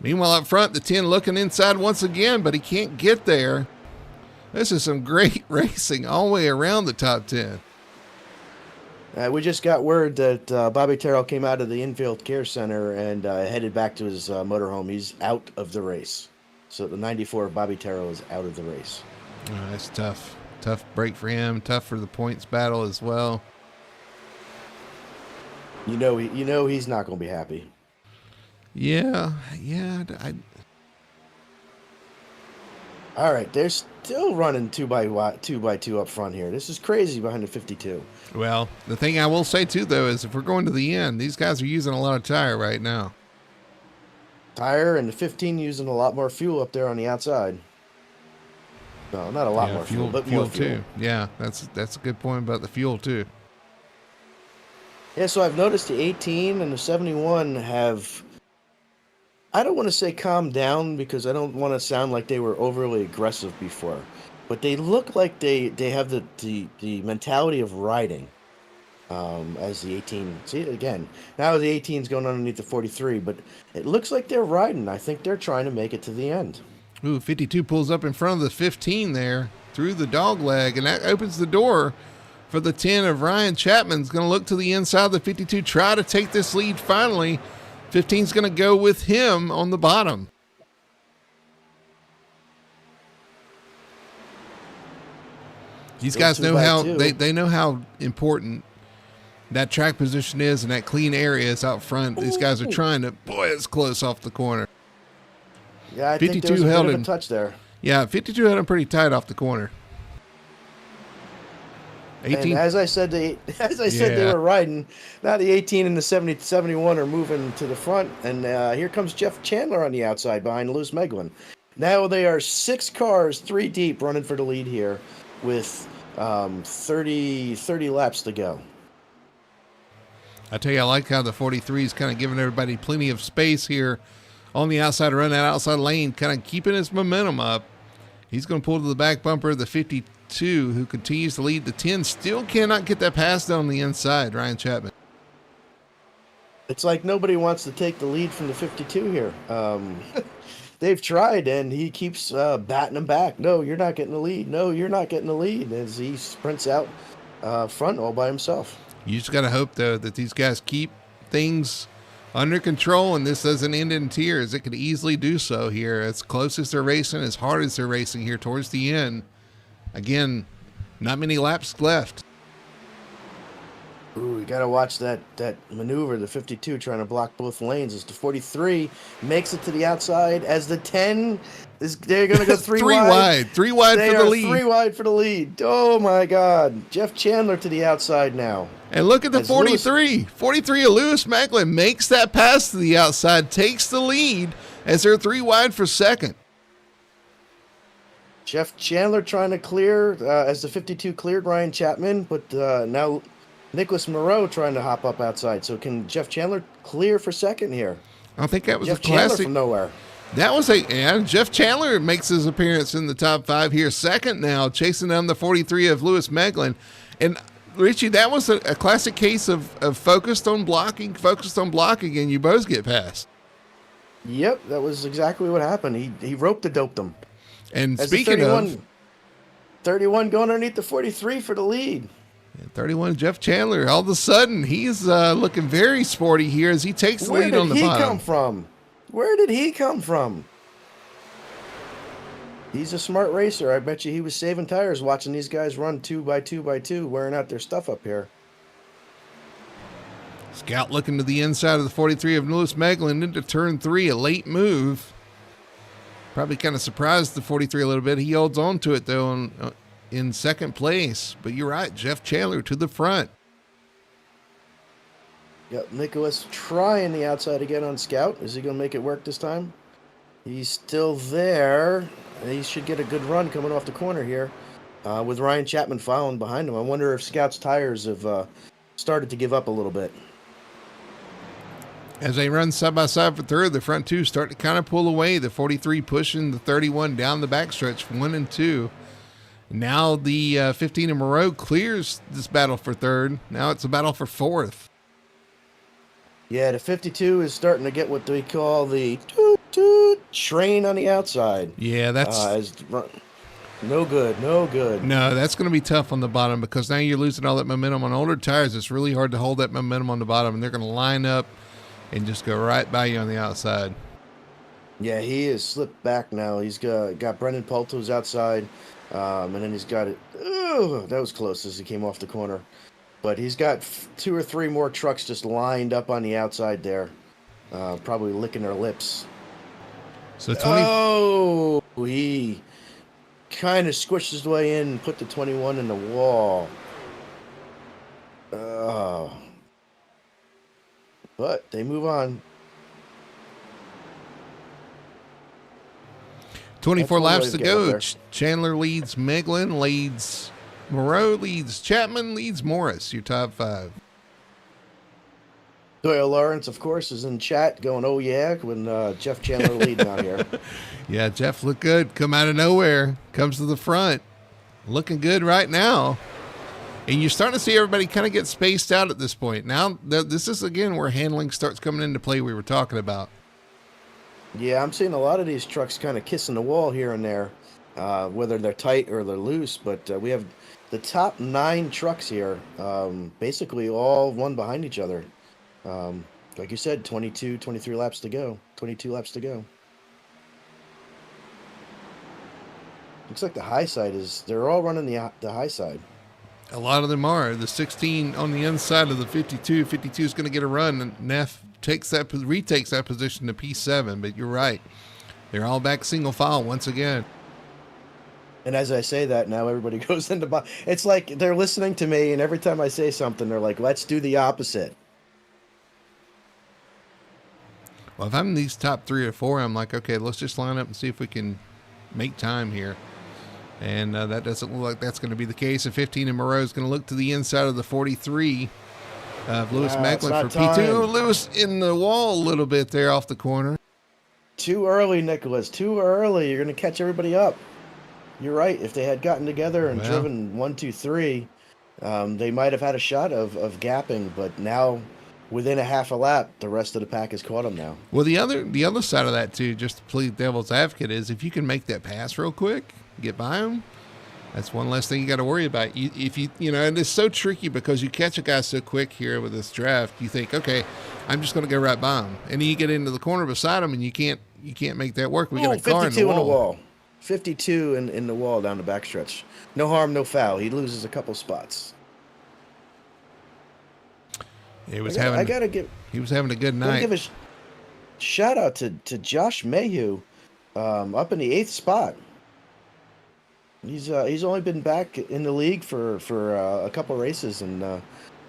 meanwhile up front, the 10 looking inside once again, but he can't get there. This is some great racing all the way around the top 10. We just got word that Bobby Terrell came out of the infield care center and headed back to his motorhome. He's out of the race. So the 94 Bobby Terrell is out of the race. Oh, that's tough. Tough break for him. Tough for the points battle as well. You know he's not going to be happy. Yeah. All right, they're still running 2x2 up front here. This is crazy behind the 52. Well, the thing I will say too, though, is if we're going to the end, these guys are using a lot of tire right now. Tire and the 15 using a lot more fuel up there on the outside. No, not a lot more fuel, but more fuel too. Yeah, that's a good point about the fuel too. Yeah, so I've noticed the 18 and the 71 have, I don't want to say calmed down because I don't want to sound like they were overly aggressive before, but they look like they have the mentality of riding as the 18. See, again, now the 18 is going underneath the 43, but it looks like they're riding. I think they're trying to make it to the end. Ooh, 52 pulls up in front of the 15 there through the dog leg, and that opens the door for the 10 of Ryan Chapman's going to look to the inside of the 52, try to take this lead finally. 15's going to go with him on the bottom. These guys know how they know how important that track position is and that clean area is out front. These guys are trying to, boy, it's close off the corner. Yeah, I think there was a bit of a touch there. Yeah, 52 held him pretty tight off the corner. 18. And as I said, they were riding. Now the 18 and the 71 are moving to the front, and here comes Jeff Chandler on the outside behind Lewis Meglin. Now they are 6 cars, 3 deep, running for the lead here with 30 laps to go. I tell you, I like how the 43 is kind of giving everybody plenty of space here on the outside to run that outside lane, kind of keeping his momentum up. He's going to pull to the back bumper of the 52, who continues to lead. The 10 still cannot get that pass down the inside, Ryan Chapman. It's like nobody wants to take the lead from the 52 here. They've tried, and he keeps batting them back. No, you're not getting the lead. No, you're not getting the lead, as he sprints out front all by himself. You just got to hope, though, that these guys keep things under control and this doesn't end in tears. It could easily do so here. As close as they're racing, as hard as they're racing here towards the end. Again, not many laps left. Ooh, you got to watch that maneuver, the 52 trying to block both lanes as the 43 makes it to the outside, as the 10 they're going to go three wide. Three wide for the lead. 3 wide for the lead. Oh my God. Jeff Chandler to the outside now. And look at the 43. 43 of Lewis Macklin makes that pass to the outside, takes the lead as they're 3 wide for second. Jeff Chandler trying to clear as the 52 cleared Ryan Chapman, but now Nicholas Moreau trying to hop up outside. So can Jeff Chandler clear for second here? I think that was Jeff a classic. Chandler from nowhere. That was Jeff Chandler makes his appearance in the top 5 here. Second now, chasing down the 43 of Lewis Meglin. And Richie, that was a classic case of focused on blocking, and you both get past. Yep, that was exactly what happened. He rope-a-doped them. And as speaking of 31 going underneath the 43 for the lead. 31, Jeff Chandler, all of a sudden, he's looking very sporty here as he takes the lead on the bottom. Where did he come from? Where did he come from? He's a smart racer. I bet you he was saving tires watching these guys run 2x2x2, wearing out their stuff up here. Scout looking to the inside of the 43 of Lewis Meglin into turn 3, a late move. Probably kind of surprised the 43 a little bit. He holds on to it, though, in second place. But you're right, Jeff Chandler to the front. Yep, Nicholas trying the outside again on Scout. Is he going to make it work this time? He's still there. He should get a good run coming off the corner here with Ryan Chapman following behind him. I wonder if Scout's tires have started to give up a little bit. As they run side by side for third, the front 2 start to kind of pull away. The 43 pushing the 31 down the backstretch, 1 and 2. Now the 15 of Moreau clears this battle for third. Now it's a battle for fourth. Yeah, the 52 is starting to get what we call the toot toot train on the outside. Yeah, that's No good, no good. no, that's going to be tough on the bottom because now you're losing all that momentum on older tires. It's really hard to hold that momentum on the bottom, and they're going to line up and just go right by you on the outside. Yeah, he is slipped back now. He's got Brendan Poulter's outside, and then he's got it. Ooh, that was close as he came off the corner. But he's got 2 or 3 more trucks just lined up on the outside there, probably licking their lips. So 20. Oh, he kind of squished his way in and put the 21 in the wall. Oh. But they move on. 24 That's one laps way to to get up go. there. Chandler leads Meglin, leads Moreau, leads Chapman, leads Morris. Your top 5. Doyle Lawrence, of course, is in chat going, oh, yeah, when Jeff Chandler leading out here. Yeah, Jeff looked good. Come out of nowhere. Comes to the front. Looking good right now. And you're starting to see everybody kind of get spaced out at this point. Now, this is, again, where handling starts coming into play we were talking about. Yeah, I'm seeing a lot of these trucks kind of kissing the wall here and there, whether they're tight or they're loose. But we have the top 9 trucks here, basically all one behind each other. Like you said, 23 laps to go. 22 laps to go. Looks like the high side they're all running the high side. A lot of them are. The 16 on the inside of the 52. 52 is going to get a run, and Neff retakes that position to P7. But you're right. They're all back single file once again. And as I say that, now everybody goes into it's like they're listening to me, and every time I say something, they're like, let's do the opposite. Well, if I'm in these top 3 or 4, I'm like, okay, let's just line up and see if we can make time here. And that doesn't look like that's going to be the case. A 15 in Moreau is going to look to the inside of the 43 of Lewis Meglin for P2. Time. Lewis in the wall a little bit there off the corner. Too early, Nicholas. Too early. You're going to catch everybody up. You're right. If they had gotten together and driven 1, 2, 3, they might have had a shot of gapping. But now, within a half a lap, the rest of the pack has caught them now. Well, the other side of that too, just to play devil's advocate, is if you can make that pass real quick, get by them. That's one less thing you got to worry about. If you and it's so tricky because you catch a guy so quick here with this draft. You think, okay, I'm just going to go right by him, and then you get into the corner beside him, and you can't make that work. We got a car in the wall. 52 in the wall down the backstretch. No harm, no foul. He loses a couple spots. He was He was having a good night. Give a shout out to Josh Mayhew, up in the 8th spot. He's only been back in the league for a couple races, and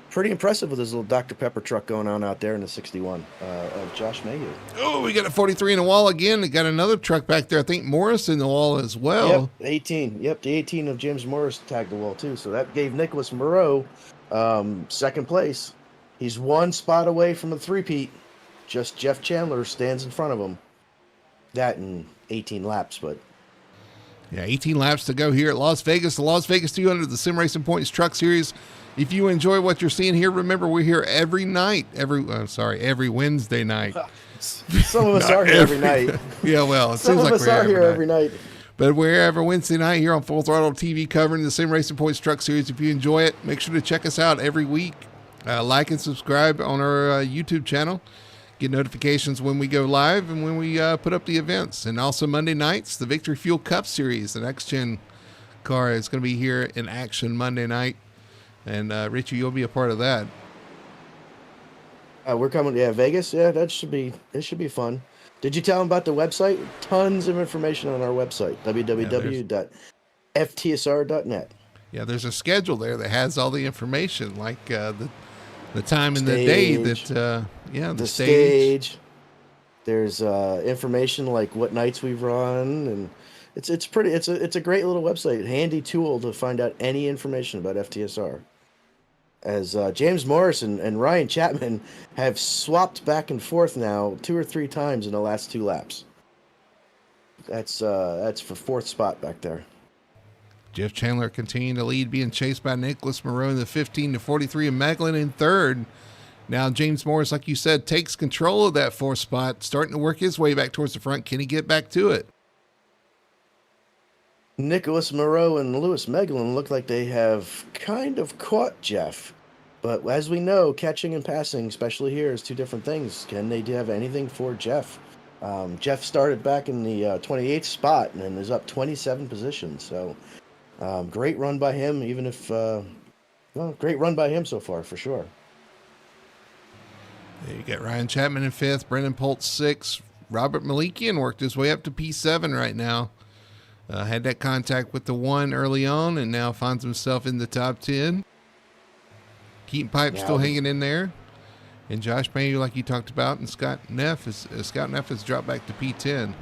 pretty impressive with his little Dr. Pepper truck going on out there in the 61 of Josh Mayhew. Oh, we got a 43 in the wall again. We got another truck back there. I think Morris in the wall as well. Yep, 18. Yep, the 18 of James Morris tagged the wall too. So that gave Nicholas Moreau second place. He's 1 spot away from a 3-peat. Just Jeff Chandler stands in front of him. That in 18 laps, but. Yeah, 18 laps to go here at Las Vegas. The Las Vegas 200, the Sim Racing Points Truck Series. If you enjoy what you're seeing here, remember we're here every night. Every Wednesday night. Some of us are here every night. Yeah, well, it Some seems of like us we're are here every night. But we're every Wednesday night here on Full Throttle TV covering the Sim Racing Points Truck Series. If you enjoy it, make sure to check us out every week. Like and subscribe on our YouTube channel. Get notifications when we go live and when we put up the events. And also Monday nights, the Victory Fuel Cup Series. The next gen car is going to be here in action Monday night. And Richie, you'll be a part of that. We're coming, Vegas. Yeah, it should be fun. Did you tell them about the website? Tons of information on our website, www.ftsr.net. Yeah, there's a schedule there that has all the information, like the time and the day that, the stage. There's information like what nights we've run, and it's a great little website, handy tool to find out any information about FTSR. As James Morris and Ryan Chapman have swapped back and forth now 2 or 3 times in the last 2 laps. That's for 4th spot back there. Jeff Chandler continuing to lead, being chased by Nicholas Moreau in the 15 to 43, and Meglin in 3rd. Now, James Morris, like you said, takes control of that 4th spot, starting to work his way back towards the front. Can he get back to it? Nicholas Moreau and Lewis Meglin look like they have kind of caught Jeff. But as we know, catching and passing, especially here, is two different things. Can they have anything for Jeff? Jeff started back in the 28th spot and is up 27 positions. So great run by him, even if, great run by him so far, for sure. You got Ryan Chapman in 5th, Brendan Polt 6th. Robert Malikian worked his way up to P7 right now. Had that contact with the 1 early on and now finds himself in the top 10. Keaton Pipe still hanging in there. And Josh Mayu, like you talked about, and Scott Neff has dropped back to P10.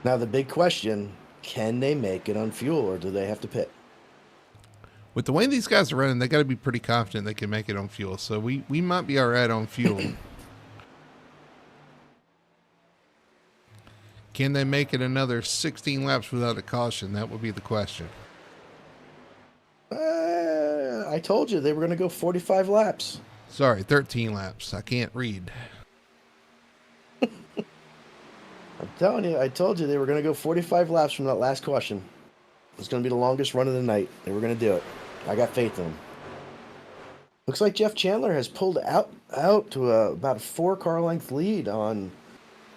Now the big question, can they make it on fuel or do they have to pit? With the way these guys are running, they got to be pretty confident they can make it on fuel. So we might be all right on fuel. Can they make it another 16 laps without a caution? That would be the question. I told you they were going to go 45 laps. Sorry, 13 laps. I can't read. I'm telling you, I told you they were going to go 45 laps from that last caution. It's going to be the longest run of the night. They were going to do it. I got faith in them. Looks like Jeff Chandler has pulled out to about a 4-car length lead on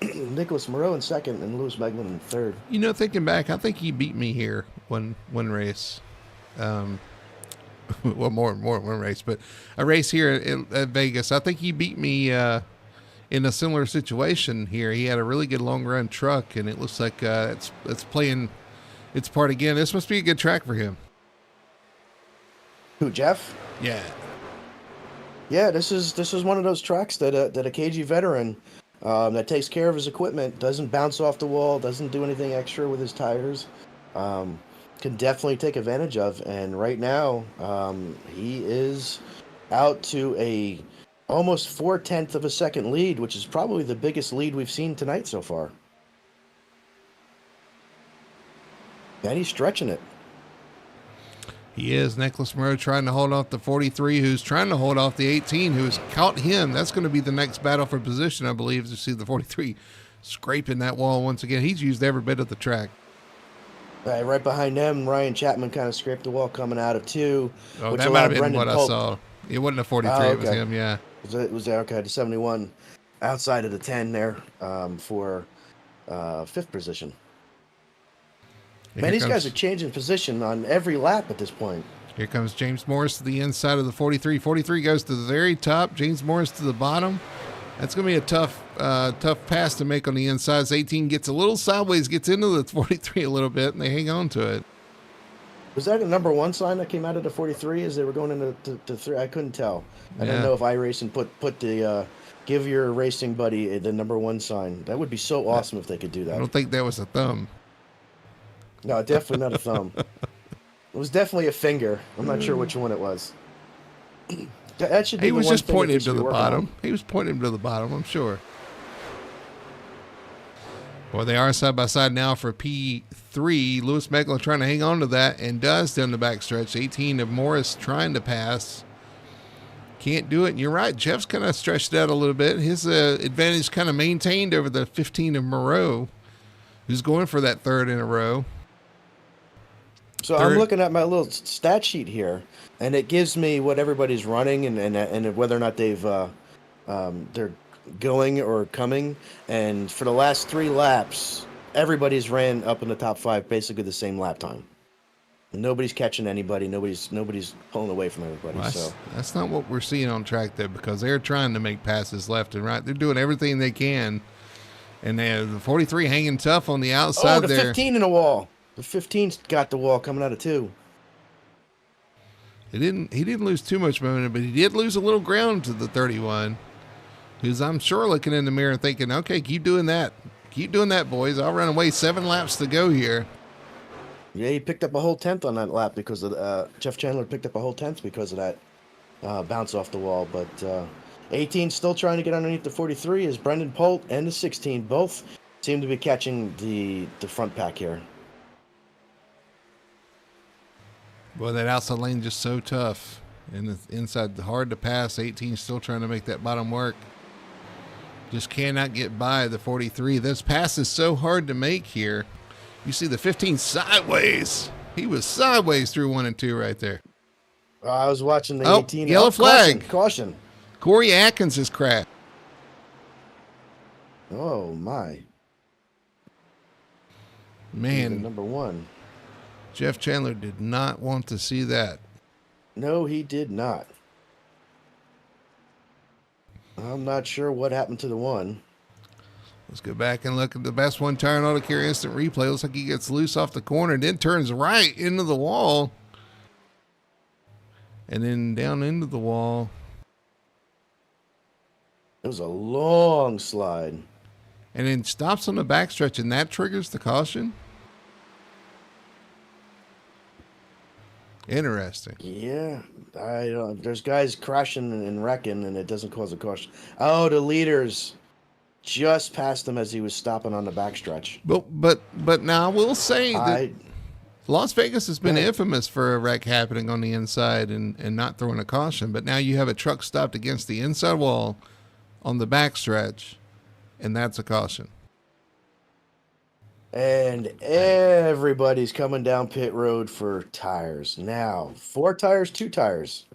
Nicholas Moreau in 2nd and Lewis Meglin in 3rd. You know, thinking back, I think he beat me here one race. Well, more than one race, but a race here at Vegas. I think he beat me in a similar situation here. He had a really good long run truck, and it looks like it's playing its part again. This must be a good track for him. Who, Jeff? Yeah. Yeah, this is one of those tracks that a KG veteran that takes care of his equipment, doesn't bounce off the wall, doesn't do anything extra with his tires, can definitely take advantage of. And right now, he is out to a almost 4/10 of a second lead, which is probably the biggest lead we've seen tonight so far. And he's stretching it. He is. Nicholas Moreau trying to hold off the 43, who's trying to hold off the 18, who's caught him. That's going to be the next battle for position, I believe, to see the 43 scraping that wall once again. He's used every bit of the track. Right behind them, Ryan Chapman kind of scraped the wall coming out of 2. Oh, which that might have been Brendan what Pope. I saw. It wasn't a 43, okay. It was him, yeah. It was okay, the 71 outside of the 10 there for 5th position. Man, these guys are changing position on every lap at this point. Here comes James Morris to the inside of the 43. 43 goes to the very top. James Morris to the bottom. That's going to be a tough pass to make on the insides. 18 gets a little sideways, gets into the 43 a little bit, and they hang on to it. Was that a number 1 sign that came out of the 43 as they were going into the 3? I couldn't tell. I don't know if iRacing put the give your racing buddy the number 1 sign. That would be so awesome if they could do that. I don't think that was a thumb. No, definitely not a thumb. It was definitely a finger. I'm not sure which one it was. That should be. He was the one just thing pointing that to they should the work bottom. on. He was pointing to the bottom, I'm sure. Well, they are side by side now for P3. Lewis Meglin trying to hang on to that and does down the backstretch. 18 of Morris trying to pass. Can't do it. And you're right. Jeff's kind of stretched out a little bit. His advantage kind of maintained over the 15 of Moreau, who's going for that 3rd in a row. So I'm looking at my little stat sheet here, and it gives me what everybody's running and whether or not they're going or coming. And for the last 3 laps, everybody's ran up in the top 5, basically the same lap time. Nobody's catching anybody. Nobody's pulling away from everybody. Well, so that's not what we're seeing on track there, because they're trying to make passes left and right. They're doing everything they can, and they have the 43 hanging tough on the outside the there. 15 in the wall. The 15's got the wall coming out of 2. He didn't lose too much momentum, but he did lose a little ground to the 31, who's, I'm sure, looking in the mirror and thinking, okay, keep doing that. Keep doing that, boys. I'll run away. 7 laps to go here. Yeah, he picked up a whole 10th on that lap because of Jeff Chandler picked up a whole 10th because of that bounce off the wall. But 18 still trying to get underneath the 43 as Brendan Polt and the 16 both seem to be catching the front pack here. Well, that outside lane just so tough. And the inside, hard to pass. 18 still trying to make that bottom work. Just cannot get by the 43. This pass is so hard to make here. You see the 15 sideways. He was sideways through 1 and 2 right there. I was watching the 18. Yellow flag. Caution. Corey Atkins is crashed. Oh, my. Man. Number 1. Jeff Chandler did not want to see that. No, he did not. I'm not sure what happened to the 1. Let's go back and look at the best one tire and auto carry instant replay. Looks like he gets loose off the corner and then turns right into the wall. And then down into the wall. It was a long slide. And then stops on the backstretch, and that triggers the caution? Interesting. Yeah, I don't. There's guys crashing and wrecking, and it doesn't cause a caution. Oh, the leaders just passed him as he was stopping on the backstretch. But now I will say that Las Vegas has been Right. infamous for a wreck happening on the inside and not throwing a caution. But now you have a truck stopped against the inside wall on the backstretch, and that's a caution. And everybody's coming down pit road for tires now. 4 tires, 2 tires.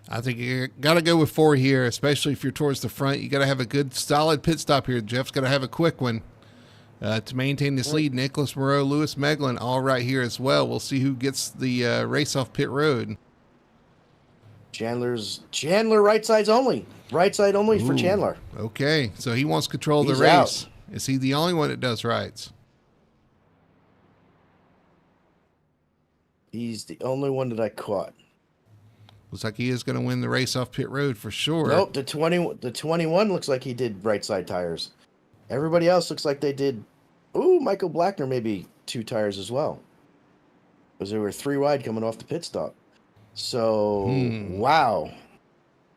I think you got to go with 4 here, especially if you're towards the front. You got to have a good, solid pit stop here. Jeff's got to have a quick one to maintain this lead. Nicholas Moreau, Lewis Meglin, all right here as well. We'll see who gets the race off pit road. Chandler right sides only. Right side only for Chandler. Okay, so he wants control of the He's race. out. Is he the only one that does rights? He's the only one that I caught. Looks like he is going to win the race off pit road for sure. Nope, the 21 looks like he did right side tires. Everybody else looks like they did. Ooh, Michael Blackner maybe 2 tires as well. Because there were 3 wide coming off the pit stop. So, wow.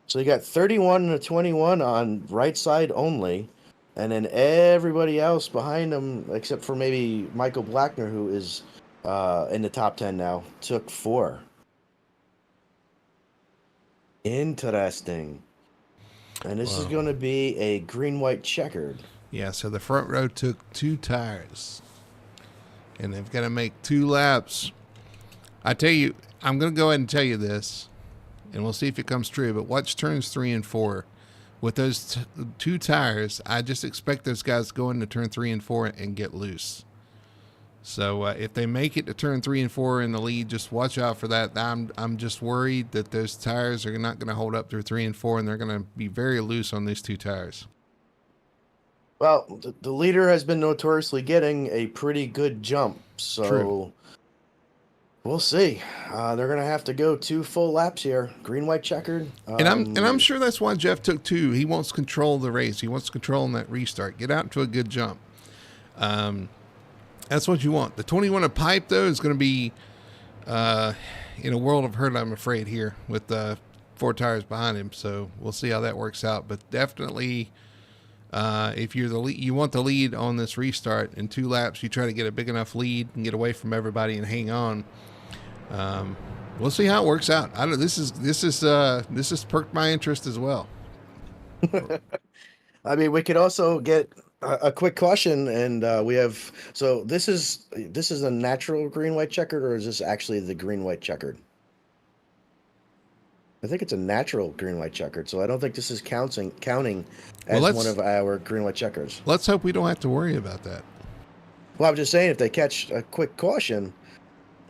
So you got 31 and a 21 on right side only. And then everybody else behind them, except for maybe Michael Blackner, who is in the top 10 now, took 4. Interesting. And this is going to be a green-white checkered. Yeah, so the front row took 2 tires. And they've got to make 2 laps. I tell you, I'm going to go ahead and tell you this, and we'll see if it comes true, but watch turns 3 and 4. With those 2 tires, I just expect those guys to go into turn 3 and 4 and get loose. So if they make it to turn 3 and 4 in the lead, just watch out for that. I'm just worried that those tires are not going to hold up through 3 and 4, and they're going to be very loose on these 2 tires. Well, the leader has been notoriously getting a pretty good jump, so True. We'll see. They're going to have to go 2 full laps here, green-white checkered. And I'm sure that's why Jeff took 2. He wants control of the race. He wants control in that restart. Get out to a good jump. That's what you want. The 21 of pipe, though, is going to be in a world of hurt, I'm afraid, here with 4 tires behind him. So we'll see how that works out. But definitely, if you're the lead, you want the lead on this restart. In 2 laps, you try to get a big enough lead and get away from everybody and hang on. We'll see how it works out. I don't. This has perked my interest as well. I mean, we could also get a quick caution, and we have. So this is a natural green-white checkered, or is this actually the green-white checkered? I think it's a natural green-white checkered, so I don't think this is counting as one of our green-white checkers. Let's hope we don't have to worry about that. Well, I'm just saying, if they catch a quick caution,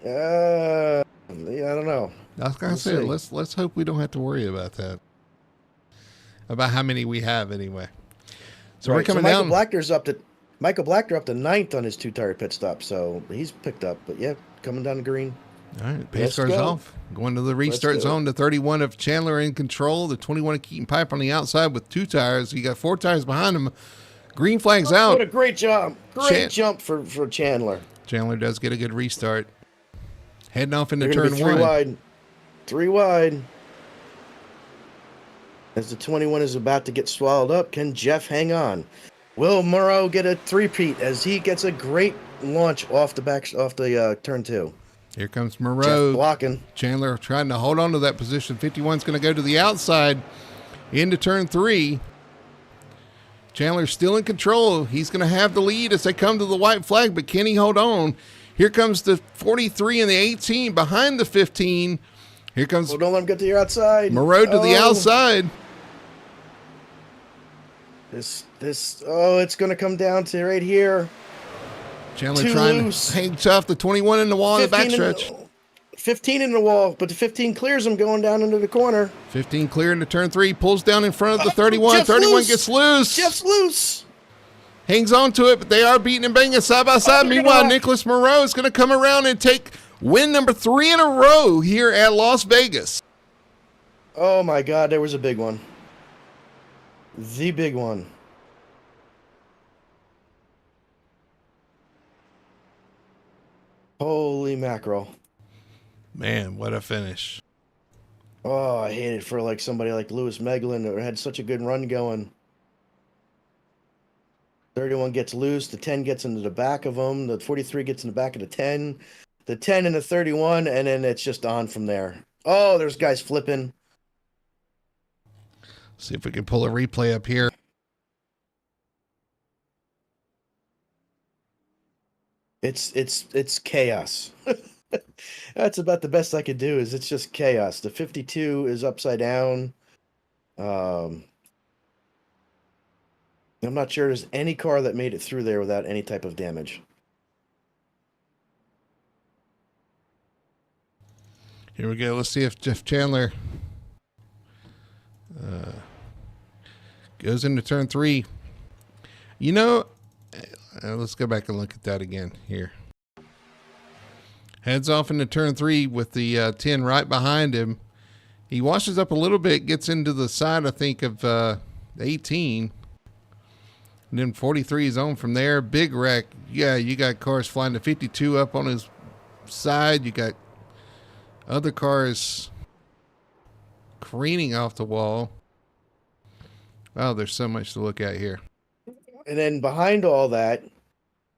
yeah, I don't know. I was gonna say, let's hope we don't have to worry about that. About how many we have anyway. So Right, we're coming Michael down. Michael Blackner up to 9th on his 2-tire pit stop, so he's picked up. But yeah, coming down the green. All right, pace Let's car's go. off. Going to the restart zone. The 31 of Chandler in control. The 21 of Keaton Pipe on the outside with 2 tires. You got 4 tires behind him. Green flag's out. What a great jump. Great jump for Chandler. Chandler does get a good restart. Heading off into They're gonna turn be 3 1. wide. 3 wide. As the 21 is about to get swallowed up, can Jeff hang on? Will Moreau get a 3-peat as he gets a great launch off the turn 2? Here comes Jeff Moreau. blocking. Chandler trying to hold on to that position. 51's going to go to the outside into turn 3. Chandler's still in control. He's going to have the lead as they come to the white flag, but can he hold on? Here comes the 43 and the 18 behind the 15. Here comes Don't let him get to your outside. Moreau to the outside. It's going to come down to right here. Chandler Too trying loose. to hang tough. The 21 in the wall in the 15 backstretch. 15 in the wall, but the 15 clears him going down into the corner. 15 clear into turn 3. Pulls down in front of the 31. Jeff's 31 loose. gets loose. Jeff's loose. Hangs on to it, but they are beating and banging side by side. Meanwhile, Nicholas Moreau is going to come around and take win number 3 in a row here at Las Vegas. Oh, my God. There was a big one. The big one. Holy mackerel. Man, what a finish. Oh, I hate it for like somebody like Lewis Meglin that had such a good run going. 31 gets loose. The 10 gets into the back of him. The 43 gets in the back of the 10. The 10 and the 31, and then it's just on from there. Oh, there's guys flipping. See if we can pull a replay up here. It's chaos. That's about the best I could do. It's just chaos. The 52 is upside down. I'm not sure there's any car that made it through there without any type of damage. Here we go. Let's see if Jeff Chandler goes into turn 3. You know, let's go back and look at that again here. Heads off into turn 3 with the 10 right behind him. He washes up a little bit, gets into the side, I think, of 18. And then 43 is on from there. Big wreck. Yeah, you got cars flying to 52 up on his side. You got other cars careening off the wall. Wow, there's so much to look at here. And then behind all that,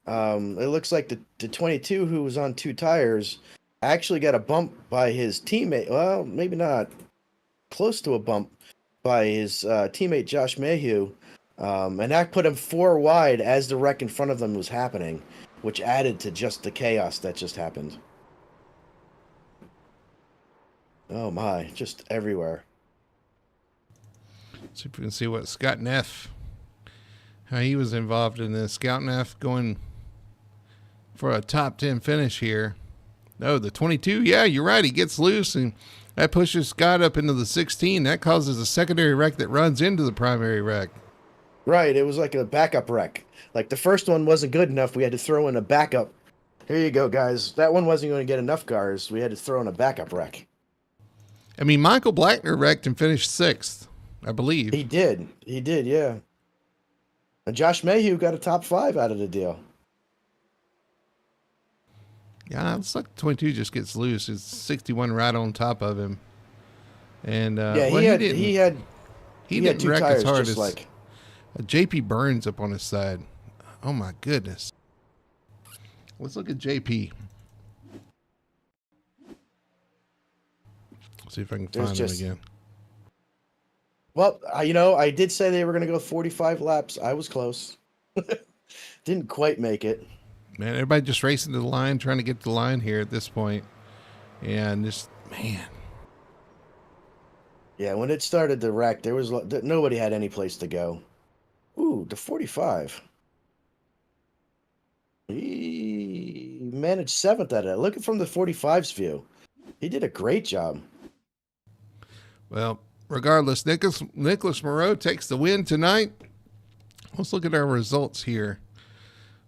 it looks like the 22 who was on 2 tires actually got a bump by his teammate. Well, maybe not. Close to a bump by his teammate Josh Mayhew. And that put him 4 wide as the wreck in front of them was happening, which added to just the chaos that just happened. Oh my, just everywhere. See if we can see what Scott Neff, how he was involved in this. Scout Neff going for a top 10 finish here. No, the 22, yeah, you're right. He gets loose, and that pushes Scott up into the 16. That causes a secondary wreck that runs into the primary wreck. Right, it was like a backup wreck. Like the first one wasn't good enough. We had to throw in a backup. Here you go, guys. That one wasn't going to get enough cars. We had to throw in a backup wreck. I mean, Michael Blackner wrecked and finished 6th, I believe. He did, yeah. And Josh Mayhew got a top 5 out of the deal. Yeah, it's like 22 just gets loose. It's 61 right on top of him. And yeah, well, he had 2 wreck tires as hard just as like JP Burns up on his side. Oh my goodness. Let's look at JP. See if I can find him again. Well, I did say they were going to go 45 laps. I was close. Didn't quite make it. Man, everybody just racing to the line, trying to get to the line here at this point. And just, man. Yeah, when it started the wreck, nobody had any place to go. Ooh, the 45. He managed 7th at it. Look from the 45's view. He did a great job. Well, regardless, Nicholas Moreau takes the win tonight. Let's look at our results here.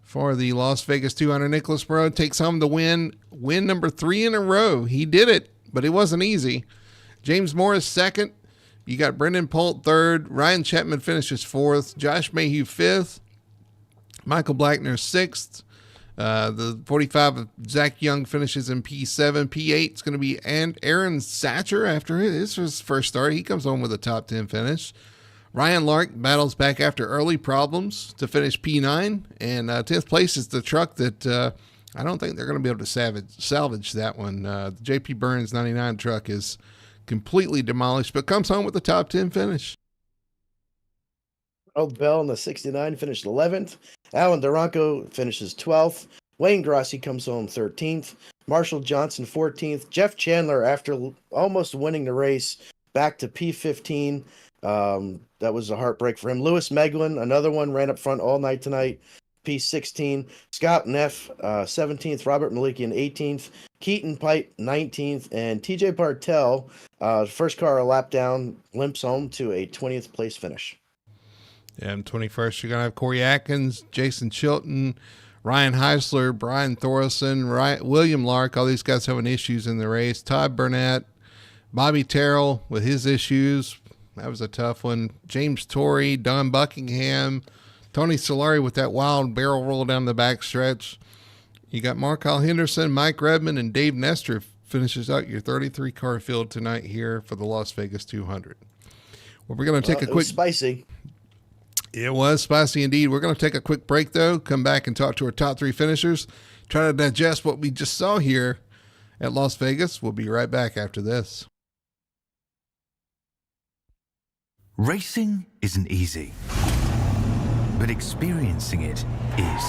For the Las Vegas 200, Nicholas Moreau takes home the win number 3 in a row. He did it, but it wasn't easy. James Morris 2nd. You got Brendan Polt 3rd. Ryan Chapman finishes 4th. Josh Mayhew 5th. Michael Blackner 6th. The 45 of Zach Young finishes in P7. P8 is going to be Aaron Satcher after his first start. He comes home with a top 10 finish. Ryan Lark battles back after early problems to finish P9. And 10th place is the truck that I don't think they're going to be able to salvage that one. The JP Burns 99 truck is completely demolished, but comes home with a top 10 finish. Harold Bell in the 69 finished 11th. Alan Duranco finishes 12th. Wayne Grossi comes home 13th. Marshall Johnson 14th. Jeff Chandler, after almost winning the race, back to P15. That was a heartbreak for him. Lewis Meglin, another one, ran up front all night tonight. P16. Scott Neff, 17th. Robert Malikian, 18th. Keaton Pipe, 19th. And TJ Bartel, first car a lap down, limps home to a 20th place finish. And 21st, you're going to have Corey Atkins, Jason Chilton, Ryan Heisler, Brian Thorson, William Lark. All these guys having issues in the race. Todd Burnett, Bobby Terrell with his issues. That was a tough one. James Torrey, Don Buckingham, Tony Solari with that wild barrel roll down the backstretch. You got Markyle Henderson, Mike Redmond, and Dave Nestor finishes out your 33-car field tonight here for the Las Vegas 200. Well, we're going to take a quick... spicy. It was spicy indeed. We're going to take a quick break, though, come back and talk to our top 3 finishers, try to digest what we just saw here at Las Vegas. We'll be right back after this. Racing isn't easy, but experiencing it is.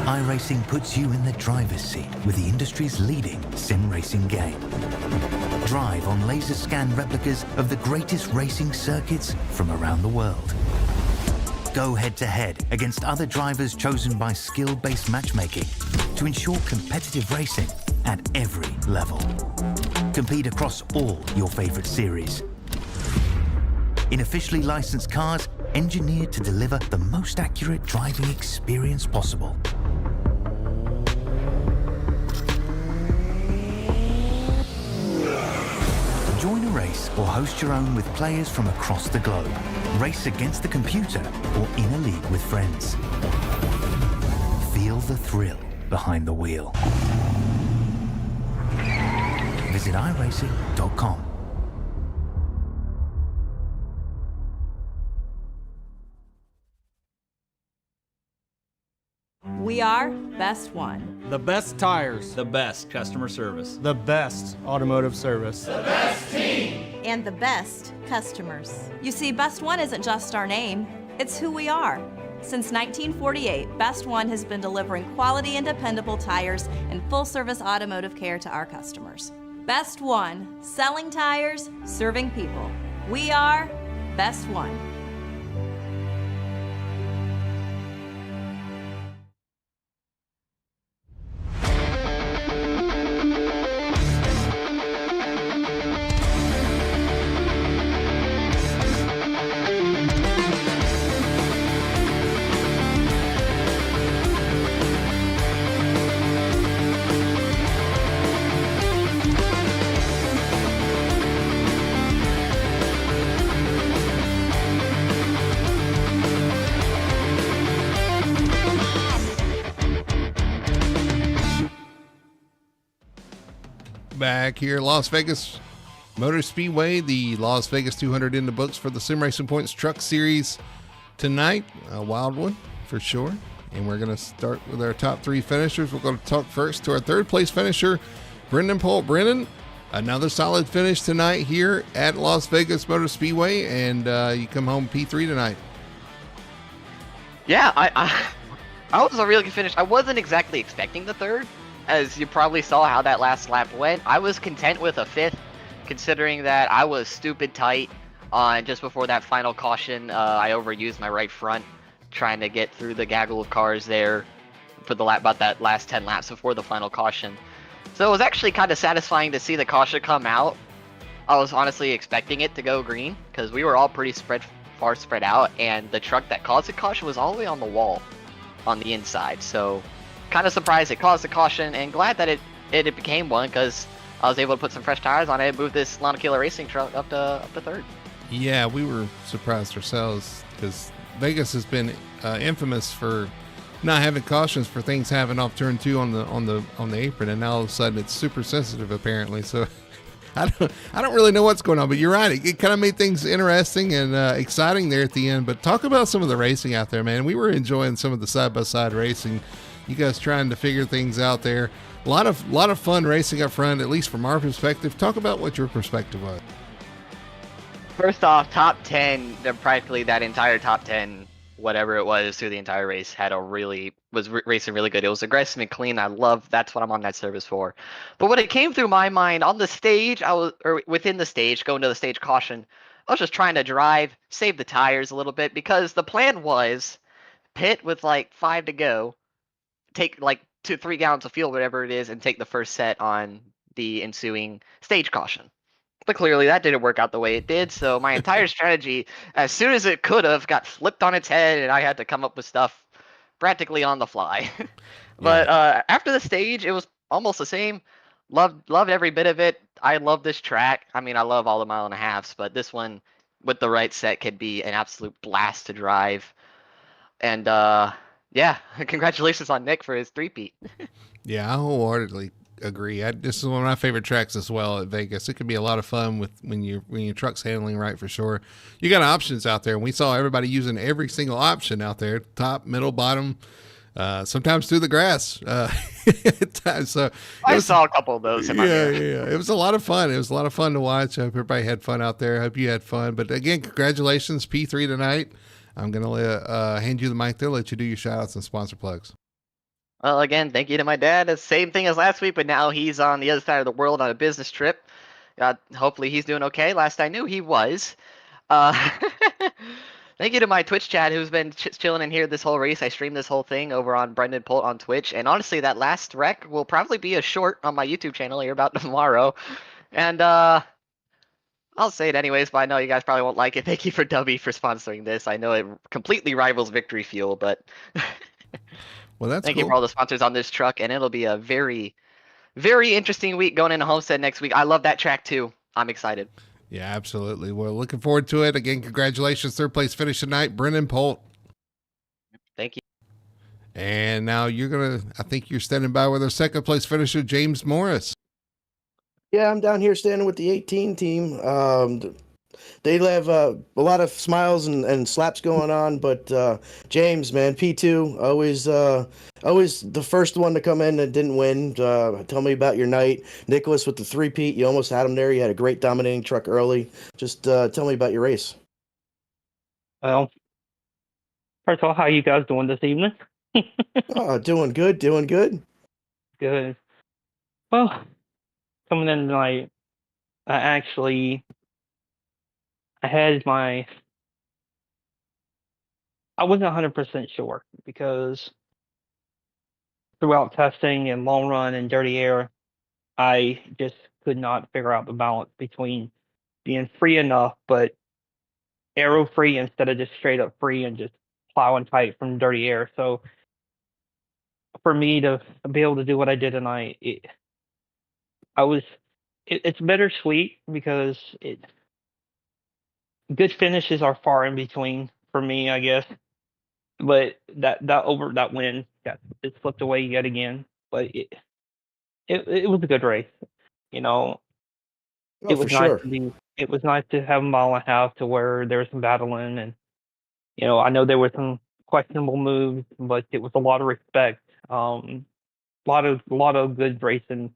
iRacing puts you in the driver's seat with the industry's leading sim racing game. Drive on laser scan replicas of the greatest racing circuits from around the world. Go head-to-head against other drivers chosen by skill-based matchmaking to ensure competitive racing at every level. Compete across all your favorite series. In officially licensed cars, engineered to deliver the most accurate driving experience possible. Join a race or host your own with players from across the globe. Race against the computer or in a league with friends. Feel the thrill behind the wheel. Visit iRacing.com. We are Best One. The best tires. The best customer service. The best automotive service. And the best customers. You see, Best One isn't just our name, it's who we are. Since 1948, Best One has been delivering quality and dependable tires and full-service automotive care to our customers. Best One, selling tires, serving people. We are Best One. Back here, Las Vegas Motor Speedway, the Las Vegas 200 in the books for the Sim Racing Points Truck Series tonight. A wild one for sure. And we're going to start with our top 3 finishers. We're going to talk first to our 3rd place finisher, Brendan Polt. Brendan, another solid finish tonight here at Las Vegas Motor Speedway, and you come home P3 tonight. Yeah, I was a really good finish. I wasn't exactly expecting the 3rd. As you probably saw how that last lap went, I was content with a 5th, considering that I was stupid tight on just before that final caution. I overused my right front, trying to get through the gaggle of cars there for the lap, about that last 10 laps before the final caution. So it was actually kind of satisfying to see the caution come out. I was honestly expecting it to go green, because we were all pretty far spread out, and the truck that caused the caution was all the way on the wall on the inside. So kind of surprised it caused a caution, and glad that it became one, because I was able to put some fresh tires on it and move this Lana Killer Racing truck up to 3rd. Yeah, we were surprised ourselves, because Vegas has been infamous for not having cautions for things having off turn 2 on the apron, and now all of a sudden it's super sensitive apparently. So I don't really know what's going on, but you're right. It kind of made things interesting and exciting there at the end. But talk about some of the racing out there, man. We were enjoying some of the side-by-side racing You guys trying to figure things out there. A lot of fun racing up front, at least from our perspective. Talk about what your perspective was. First off, top 10, practically that entire top 10, whatever it was through the entire race, racing really good. It was aggressive and clean. That's what I'm on that service for. But when it came through my mind on the stage, within the stage, going to the stage caution, I was just trying to drive, save the tires a little bit, because the plan was pit with like 5 to go, take like 2-3 gallons of fuel, whatever it is, and take the first set on the ensuing stage caution. But clearly that didn't work out the way it did, so my entire strategy, as soon as it could have, got flipped on its head, and I had to come up with stuff practically on the fly. But after the stage, it was almost the same. Loved every bit of it. I love this track. I mean, I love all the mile and a halves, but this one, with the right set, could be an absolute blast to drive. And yeah, congratulations on Nick for his three-peat. Yeah, I wholeheartedly agree. This is one of my favorite tracks as well at Vegas. It can be a lot of fun when your truck's handling right, for sure. You got options out there, and we saw everybody using every single option out there: top, middle, bottom. Sometimes through the grass. At times. So I saw a couple of those in my mirror. Yeah. It was a lot of fun. It was a lot of fun to watch. I hope everybody had fun out there. I hope you had fun. But again, congratulations, P3 tonight. I'm going to hand you the mic there, let you do your shout outs and sponsor plugs. Well, again, thank you to my dad. The same thing as last week, but now he's on the other side of the world on a business trip. Hopefully he's doing okay. Last I knew, he was. Thank you to my Twitch chat who's been chilling in here this whole race. I streamed this whole thing over on Brendan Polt on Twitch. And honestly, that last wreck will probably be a short on my YouTube channel here about tomorrow. And I'll say it anyways, but I know you guys probably won't like it. Thank you for Dubby for sponsoring this. I know it completely rivals Victory Fuel, but well, that's thank cool. you for all the sponsors on this truck. And it'll be a very, very interesting week going into Homestead next week. I love that track too. I'm excited. Yeah, absolutely. We're looking forward to it. Again, congratulations. Third place finish tonight, Brendan Polt. Thank you. And now I think you're standing by with our second place finisher, James Morris. Yeah, I'm down here standing with the 18 team. They have a lot of smiles and slaps going on, but James, man, P2, always the first one to come in that didn't win. Tell me about your night. Nicholas with the three-peat, you almost had him there. You had a great dominating truck early. Just tell me about your race. Well, first of all, how you guys doing this evening? Doing good. Good. Well, coming in tonight, I wasn't 100% sure because throughout testing and long run and dirty air, I just could not figure out the balance between being free enough, but aero free instead of just straight up free and just plowing tight from dirty air. So for me to be able to do what I did tonight, it's bittersweet because good finishes are far in between for me, I guess. But that win it slipped away yet again. But it was a good race, you know. It was nice it was nice to have a mile and a half to where there was some battling, and you know, I know there were some questionable moves, but it was a lot of respect. A lot of good racing.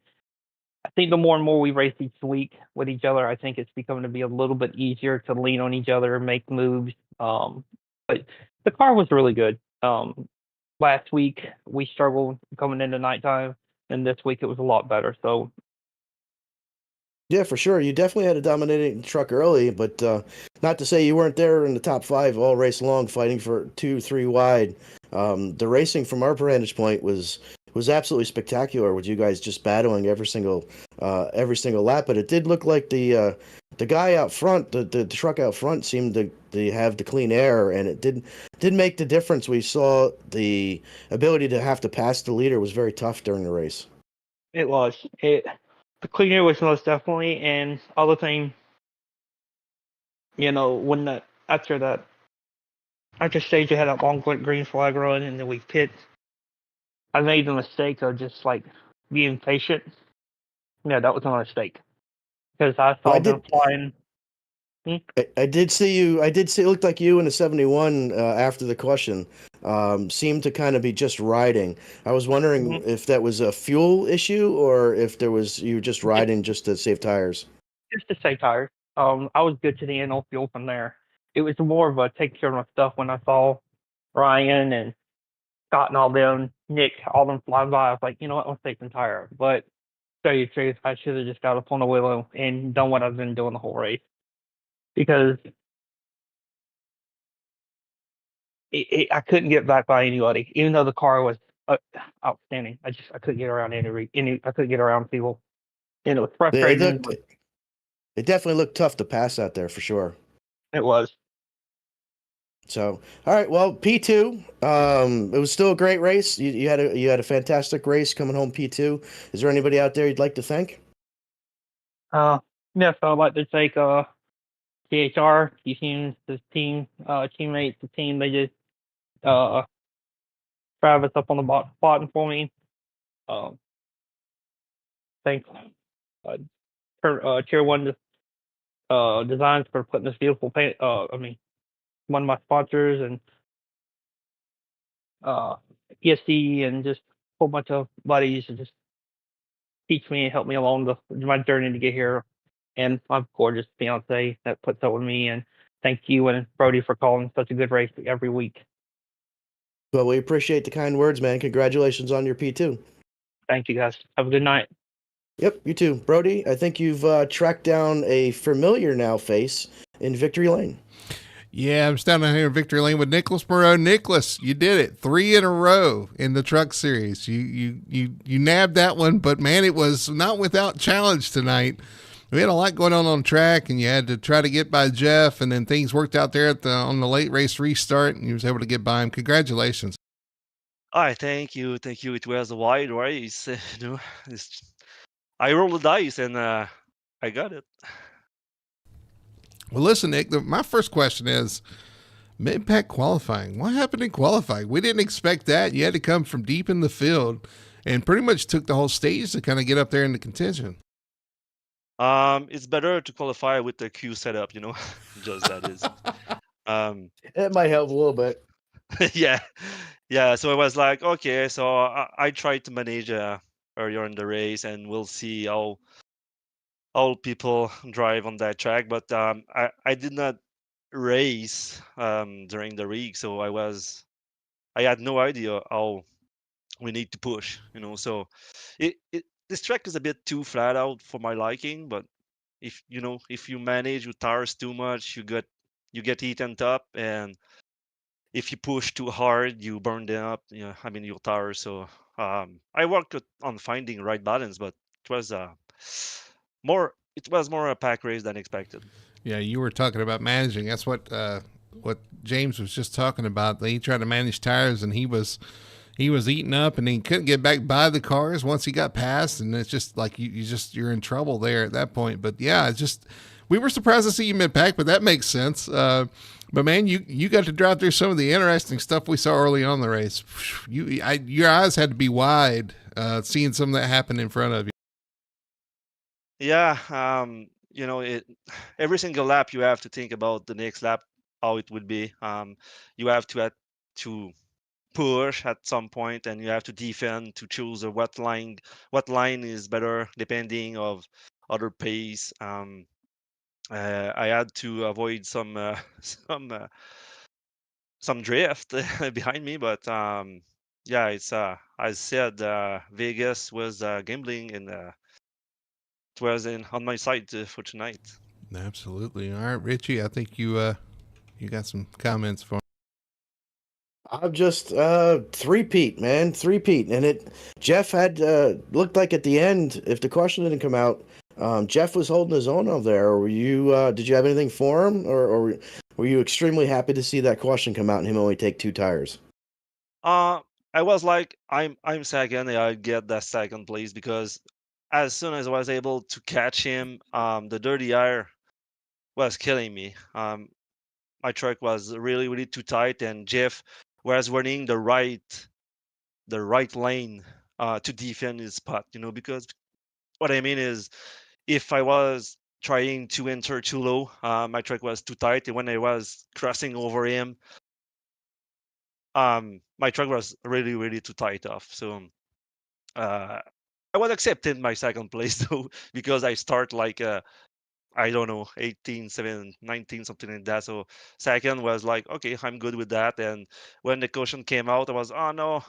I think the more and more we race each week with each other, I think it's becoming to be a little bit easier to lean on each other and make moves. But the car was really good. Last week we struggled coming into nighttime, and this week it was a lot better. So yeah, for sure. You definitely had a dominating truck early, but not to say you weren't there in the top 5 all race long, fighting for 2-3 wide. The racing from our vantage point was absolutely spectacular, with you guys just battling every single lap. But it did look like the guy out front, the truck out front, seemed to have the clean air, and it did make the difference. We saw the ability to have to pass the leader was very tough during the race. it was the clean air was most definitely, and other thing, you know, when after stage you had that long green flag run, and then we pit. I made the mistake of just like being patient. Yeah, that was my mistake because I saw them flying. I did see you. I did see it looked like you in the 71 after the caution seemed to kind of be just riding. I was wondering Mhm. if that was a fuel issue or if there was you were just Just, riding just to save tires. just to stay tired. I was good to the end, no fuel from there. It was more of a take care of my stuff when I saw Ryan and Scott and all them, Nick, all them flying by. I was like, you know what, I'm taking tire. But to tell you the truth, I should have just got up on the willow and done what I've been doing the whole race because I couldn't get back by anybody, even though the car was outstanding. I couldn't get around I couldn't get around people, and it was It frustrating. looked But it definitely looked tough to pass out there for sure. it was. So, all right, well, P2, it was still a great race. You had a fantastic race coming home P2. Is there anybody out there you'd like to thank? Yeah, so I'd like to thank CHR, the teammates, the team. They just uh Travis up on the bottom for me. Um, thanks uh, Tier One Designs for putting this beautiful paint. One of my sponsors and ESC and just a whole bunch of buddies and just teach me and help me along my journey to get here. And my gorgeous fiance that puts up with me. And thank you and Brody for calling such a good race every week. Well, we appreciate the kind words, man. Congratulations on your P2. Thank you guys. Have a good night. Yep, you too. Brody, I think you've tracked down a familiar now face in Victory Lane. Yeah, I'm standing here in Victory Lane with Nicholas Moreau. Nicholas, you did it 3 in a row in the Truck Series. You nabbed that one, but man, it was not without challenge tonight. We had a lot going on track, and you had to try to get by Jeff, and then things worked out there on the late race restart, and you was able to get by him. Congratulations. Hi, thank you, thank you. It was a wide race, I rolled the dice and I got it. Well, listen, Nick, my first question is mid-pack qualifying. What happened in qualifying? We didn't expect that. You had to come from deep in the field and pretty much took the whole stage to kind of get up there in the contention. It's better to qualify with the queue setup, just that is. It might help a little bit. Yeah, yeah. So I was like, okay, so I tried to manage earlier in the race, and we'll see how people drive on that track. But I did not race during the week, so I had no idea how we need to push, So this track is a bit too flat out for my liking, but if you manage your tires too much, you get eaten up, and if you push too hard, you burn them up. Your tires. So I worked on finding right balance, but it was more a pack race than expected. Yeah, you were talking about managing. That's what James was just talking about. He tried to manage tires, and he was eating up, and he couldn't get back by the cars once he got past, and it's just like you're in trouble there at that point. But yeah, it's just we were surprised to see you mid-pack, but that makes sense. But man, you got to drive through some of the interesting stuff we saw early on in the race. Your eyes had to be wide seeing some of that happen in front of you. Yeah, every single lap you have to think about the next lap, how it would be. You have to push at some point, and you have to defend to choose what line is better depending of other pace. I had to avoid some some drift behind me, but yeah, it's as I said, Vegas was gambling, and it was on my side for tonight. Absolutely. All right, Richie, I think you got some comments for. I'm just three-peat, man, three-peat, and it. Jeff had looked like at the end, if the caution didn't come out, Jeff was holding his own over there. Were you? Did you have anything for him, or were you extremely happy to see that caution come out and him only take 2 tires? I was like, I'm second, and I get that second place because as soon as I was able to catch him, the dirty air was killing me. My truck was really, really too tight, and Jeff was running the right lane to defend his spot. Because what I mean is, if I was trying to enter too low. My track was too tight, and when I was crossing over him, my track was really, really too tight off. So uh, I was accepting my second place though, because I start like I don't know, 18, 7, 19, something like that. So second was like, okay, I'm good with that. And when the caution came out, I was, oh no,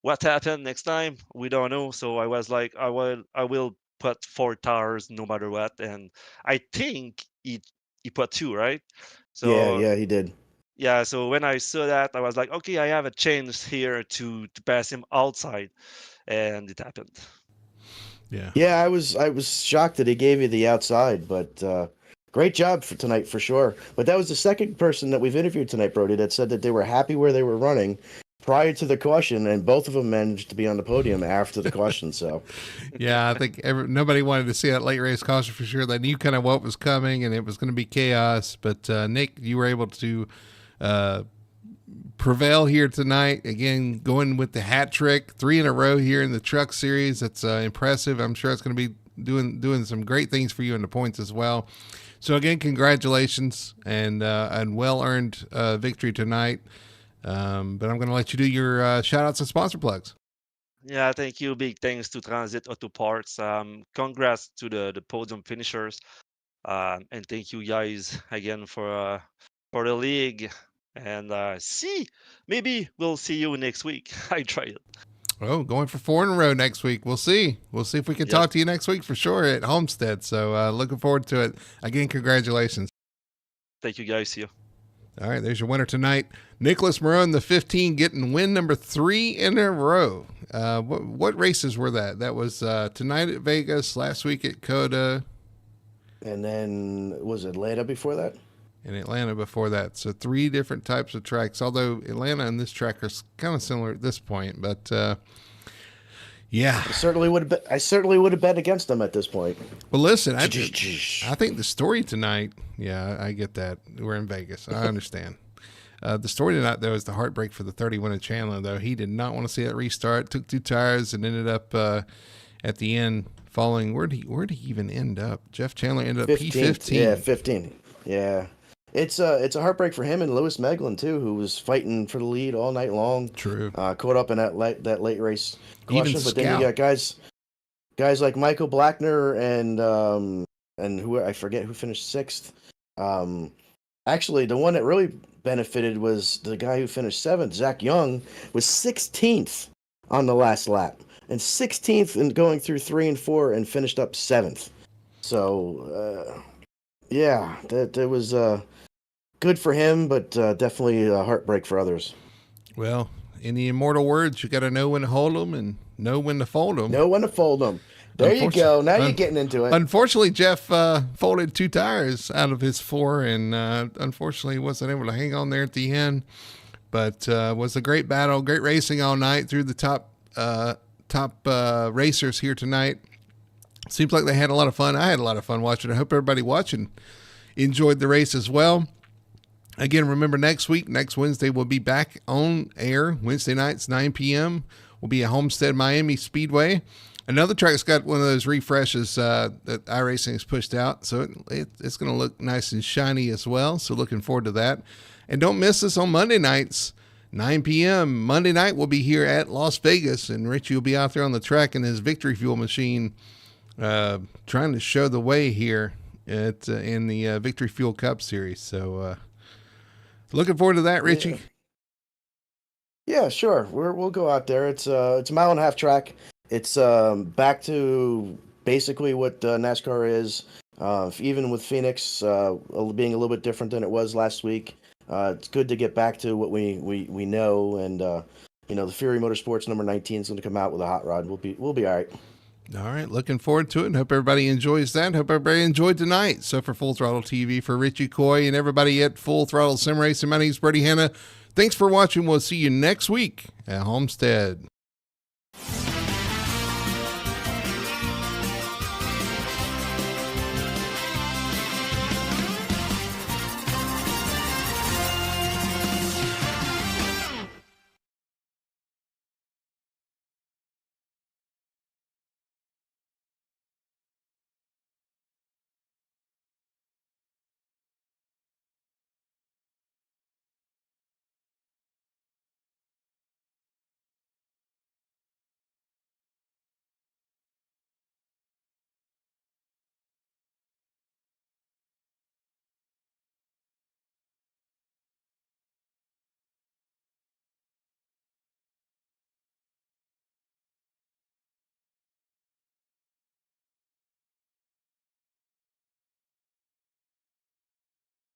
what happened next time? We don't know. So I was like, I will put 4 tires no matter what. And I think he put 2, right? Yeah, So yeah, he did. yeah, so when I saw that, I was like, okay, I have a chance here to pass him outside, and it happened. Yeah. Yeah, I was shocked that he gave you the outside, but great job for tonight for sure. But that was the second person that we've interviewed tonight, Brody, that said that they were happy where they were running prior to the caution, and both of them managed to be on the podium after the caution. So Yeah, I think nobody wanted to see that late race caution for sure. They knew kind of what was coming, and it was going to be chaos. But Nick, you were able to prevail here tonight. Again, going with the hat trick, 3 in a row here in the Truck Series. That's impressive. I'm sure it's going to be doing some great things for you in the points as well. So again, congratulations and well earned victory tonight. But I'm going to let you do your shout outs and sponsor plugs. Yeah, thank you. Big thanks to Transit Auto Parts. Congrats to the podium finishers. And thank you guys again for the league. And maybe we'll see you next week. I try it. Oh, going for 4 in a row next week. We'll see. We'll see if we can Yes. talk to you next week for sure at Homestead. So looking forward to it. Again, congratulations. Thank you guys. See you. All right, there's your winner tonight. Nicholas Moreau in the 15 getting win number 3 in a row. What races were that? That was tonight at Vegas, last week at Coda. and then was Atlanta before that? And Atlanta before that. So 3 different types of tracks, although Atlanta and this track are kind of similar at this point. But yeah. I certainly would have bet against them at this point. Well, listen, I think the story tonight, yeah, I get that. We're in Vegas. I understand. The story tonight, though, is the heartbreak for the 31 of Chandler, though. He did not want to see that restart, took 2 tires, and ended up at the end falling. Where'd he even end up? Jeff Chandler ended up P15. Yeah, 15. Yeah. It's a heartbreak for him and Lewis Meglin, too, who was fighting for the lead all night long. True. Caught up in that late race Even caution. But then you got guys like Michael Blackner and who I forget who finished 6th. Actually, the one that really benefited was the guy who finished 7th, Zach Young, was 16th on the last lap. And 16th and going through 3 and 4 and finished up 7th. So, yeah, that was good for him, but definitely a heartbreak for others. Well, in the immortal words, you got to know when to hold them and know when to fold them. Know when to fold them. There you go. Now you're getting into it. Unfortunately, Jeff folded 2 tires out of his 4, and unfortunately wasn't able to hang on there at the end. But was a great battle, great racing all night through the top racers here tonight. Seems like they had a lot of fun. I had a lot of fun watching. I hope everybody watching enjoyed the race as well. Again, remember next Wednesday, we'll be back on air. Wednesday nights, 9 p.m. We'll be at Homestead Miami Speedway. Another track's got one of those refreshes that iRacing has pushed out, so it's going to look nice and shiny as well. So looking forward to that. And don't miss us on Monday nights, 9 p.m. Monday night, we'll be here at Las Vegas, and Richie will be out there on the track in his Victory Fuel machine trying to show the way here in the Victory Fuel Cup Series. So looking forward to that, Richie. Yeah, sure. We'll go out there. It's a 1.5-mile track. It's back to basically what NASCAR is. Even with Phoenix being a little bit different than it was last week, it's good to get back to what we know. And the Fury Motorsports number 19 is going to come out with a hot rod. We'll be all right. All right, looking forward to it, and hope everybody enjoys that. Hope everybody enjoyed tonight. So for Full Throttle TV, for Richie Coy and everybody at Full Throttle Sim Racing, my name's Brady Hanna. Thanks for watching. We'll see you next week at Homestead.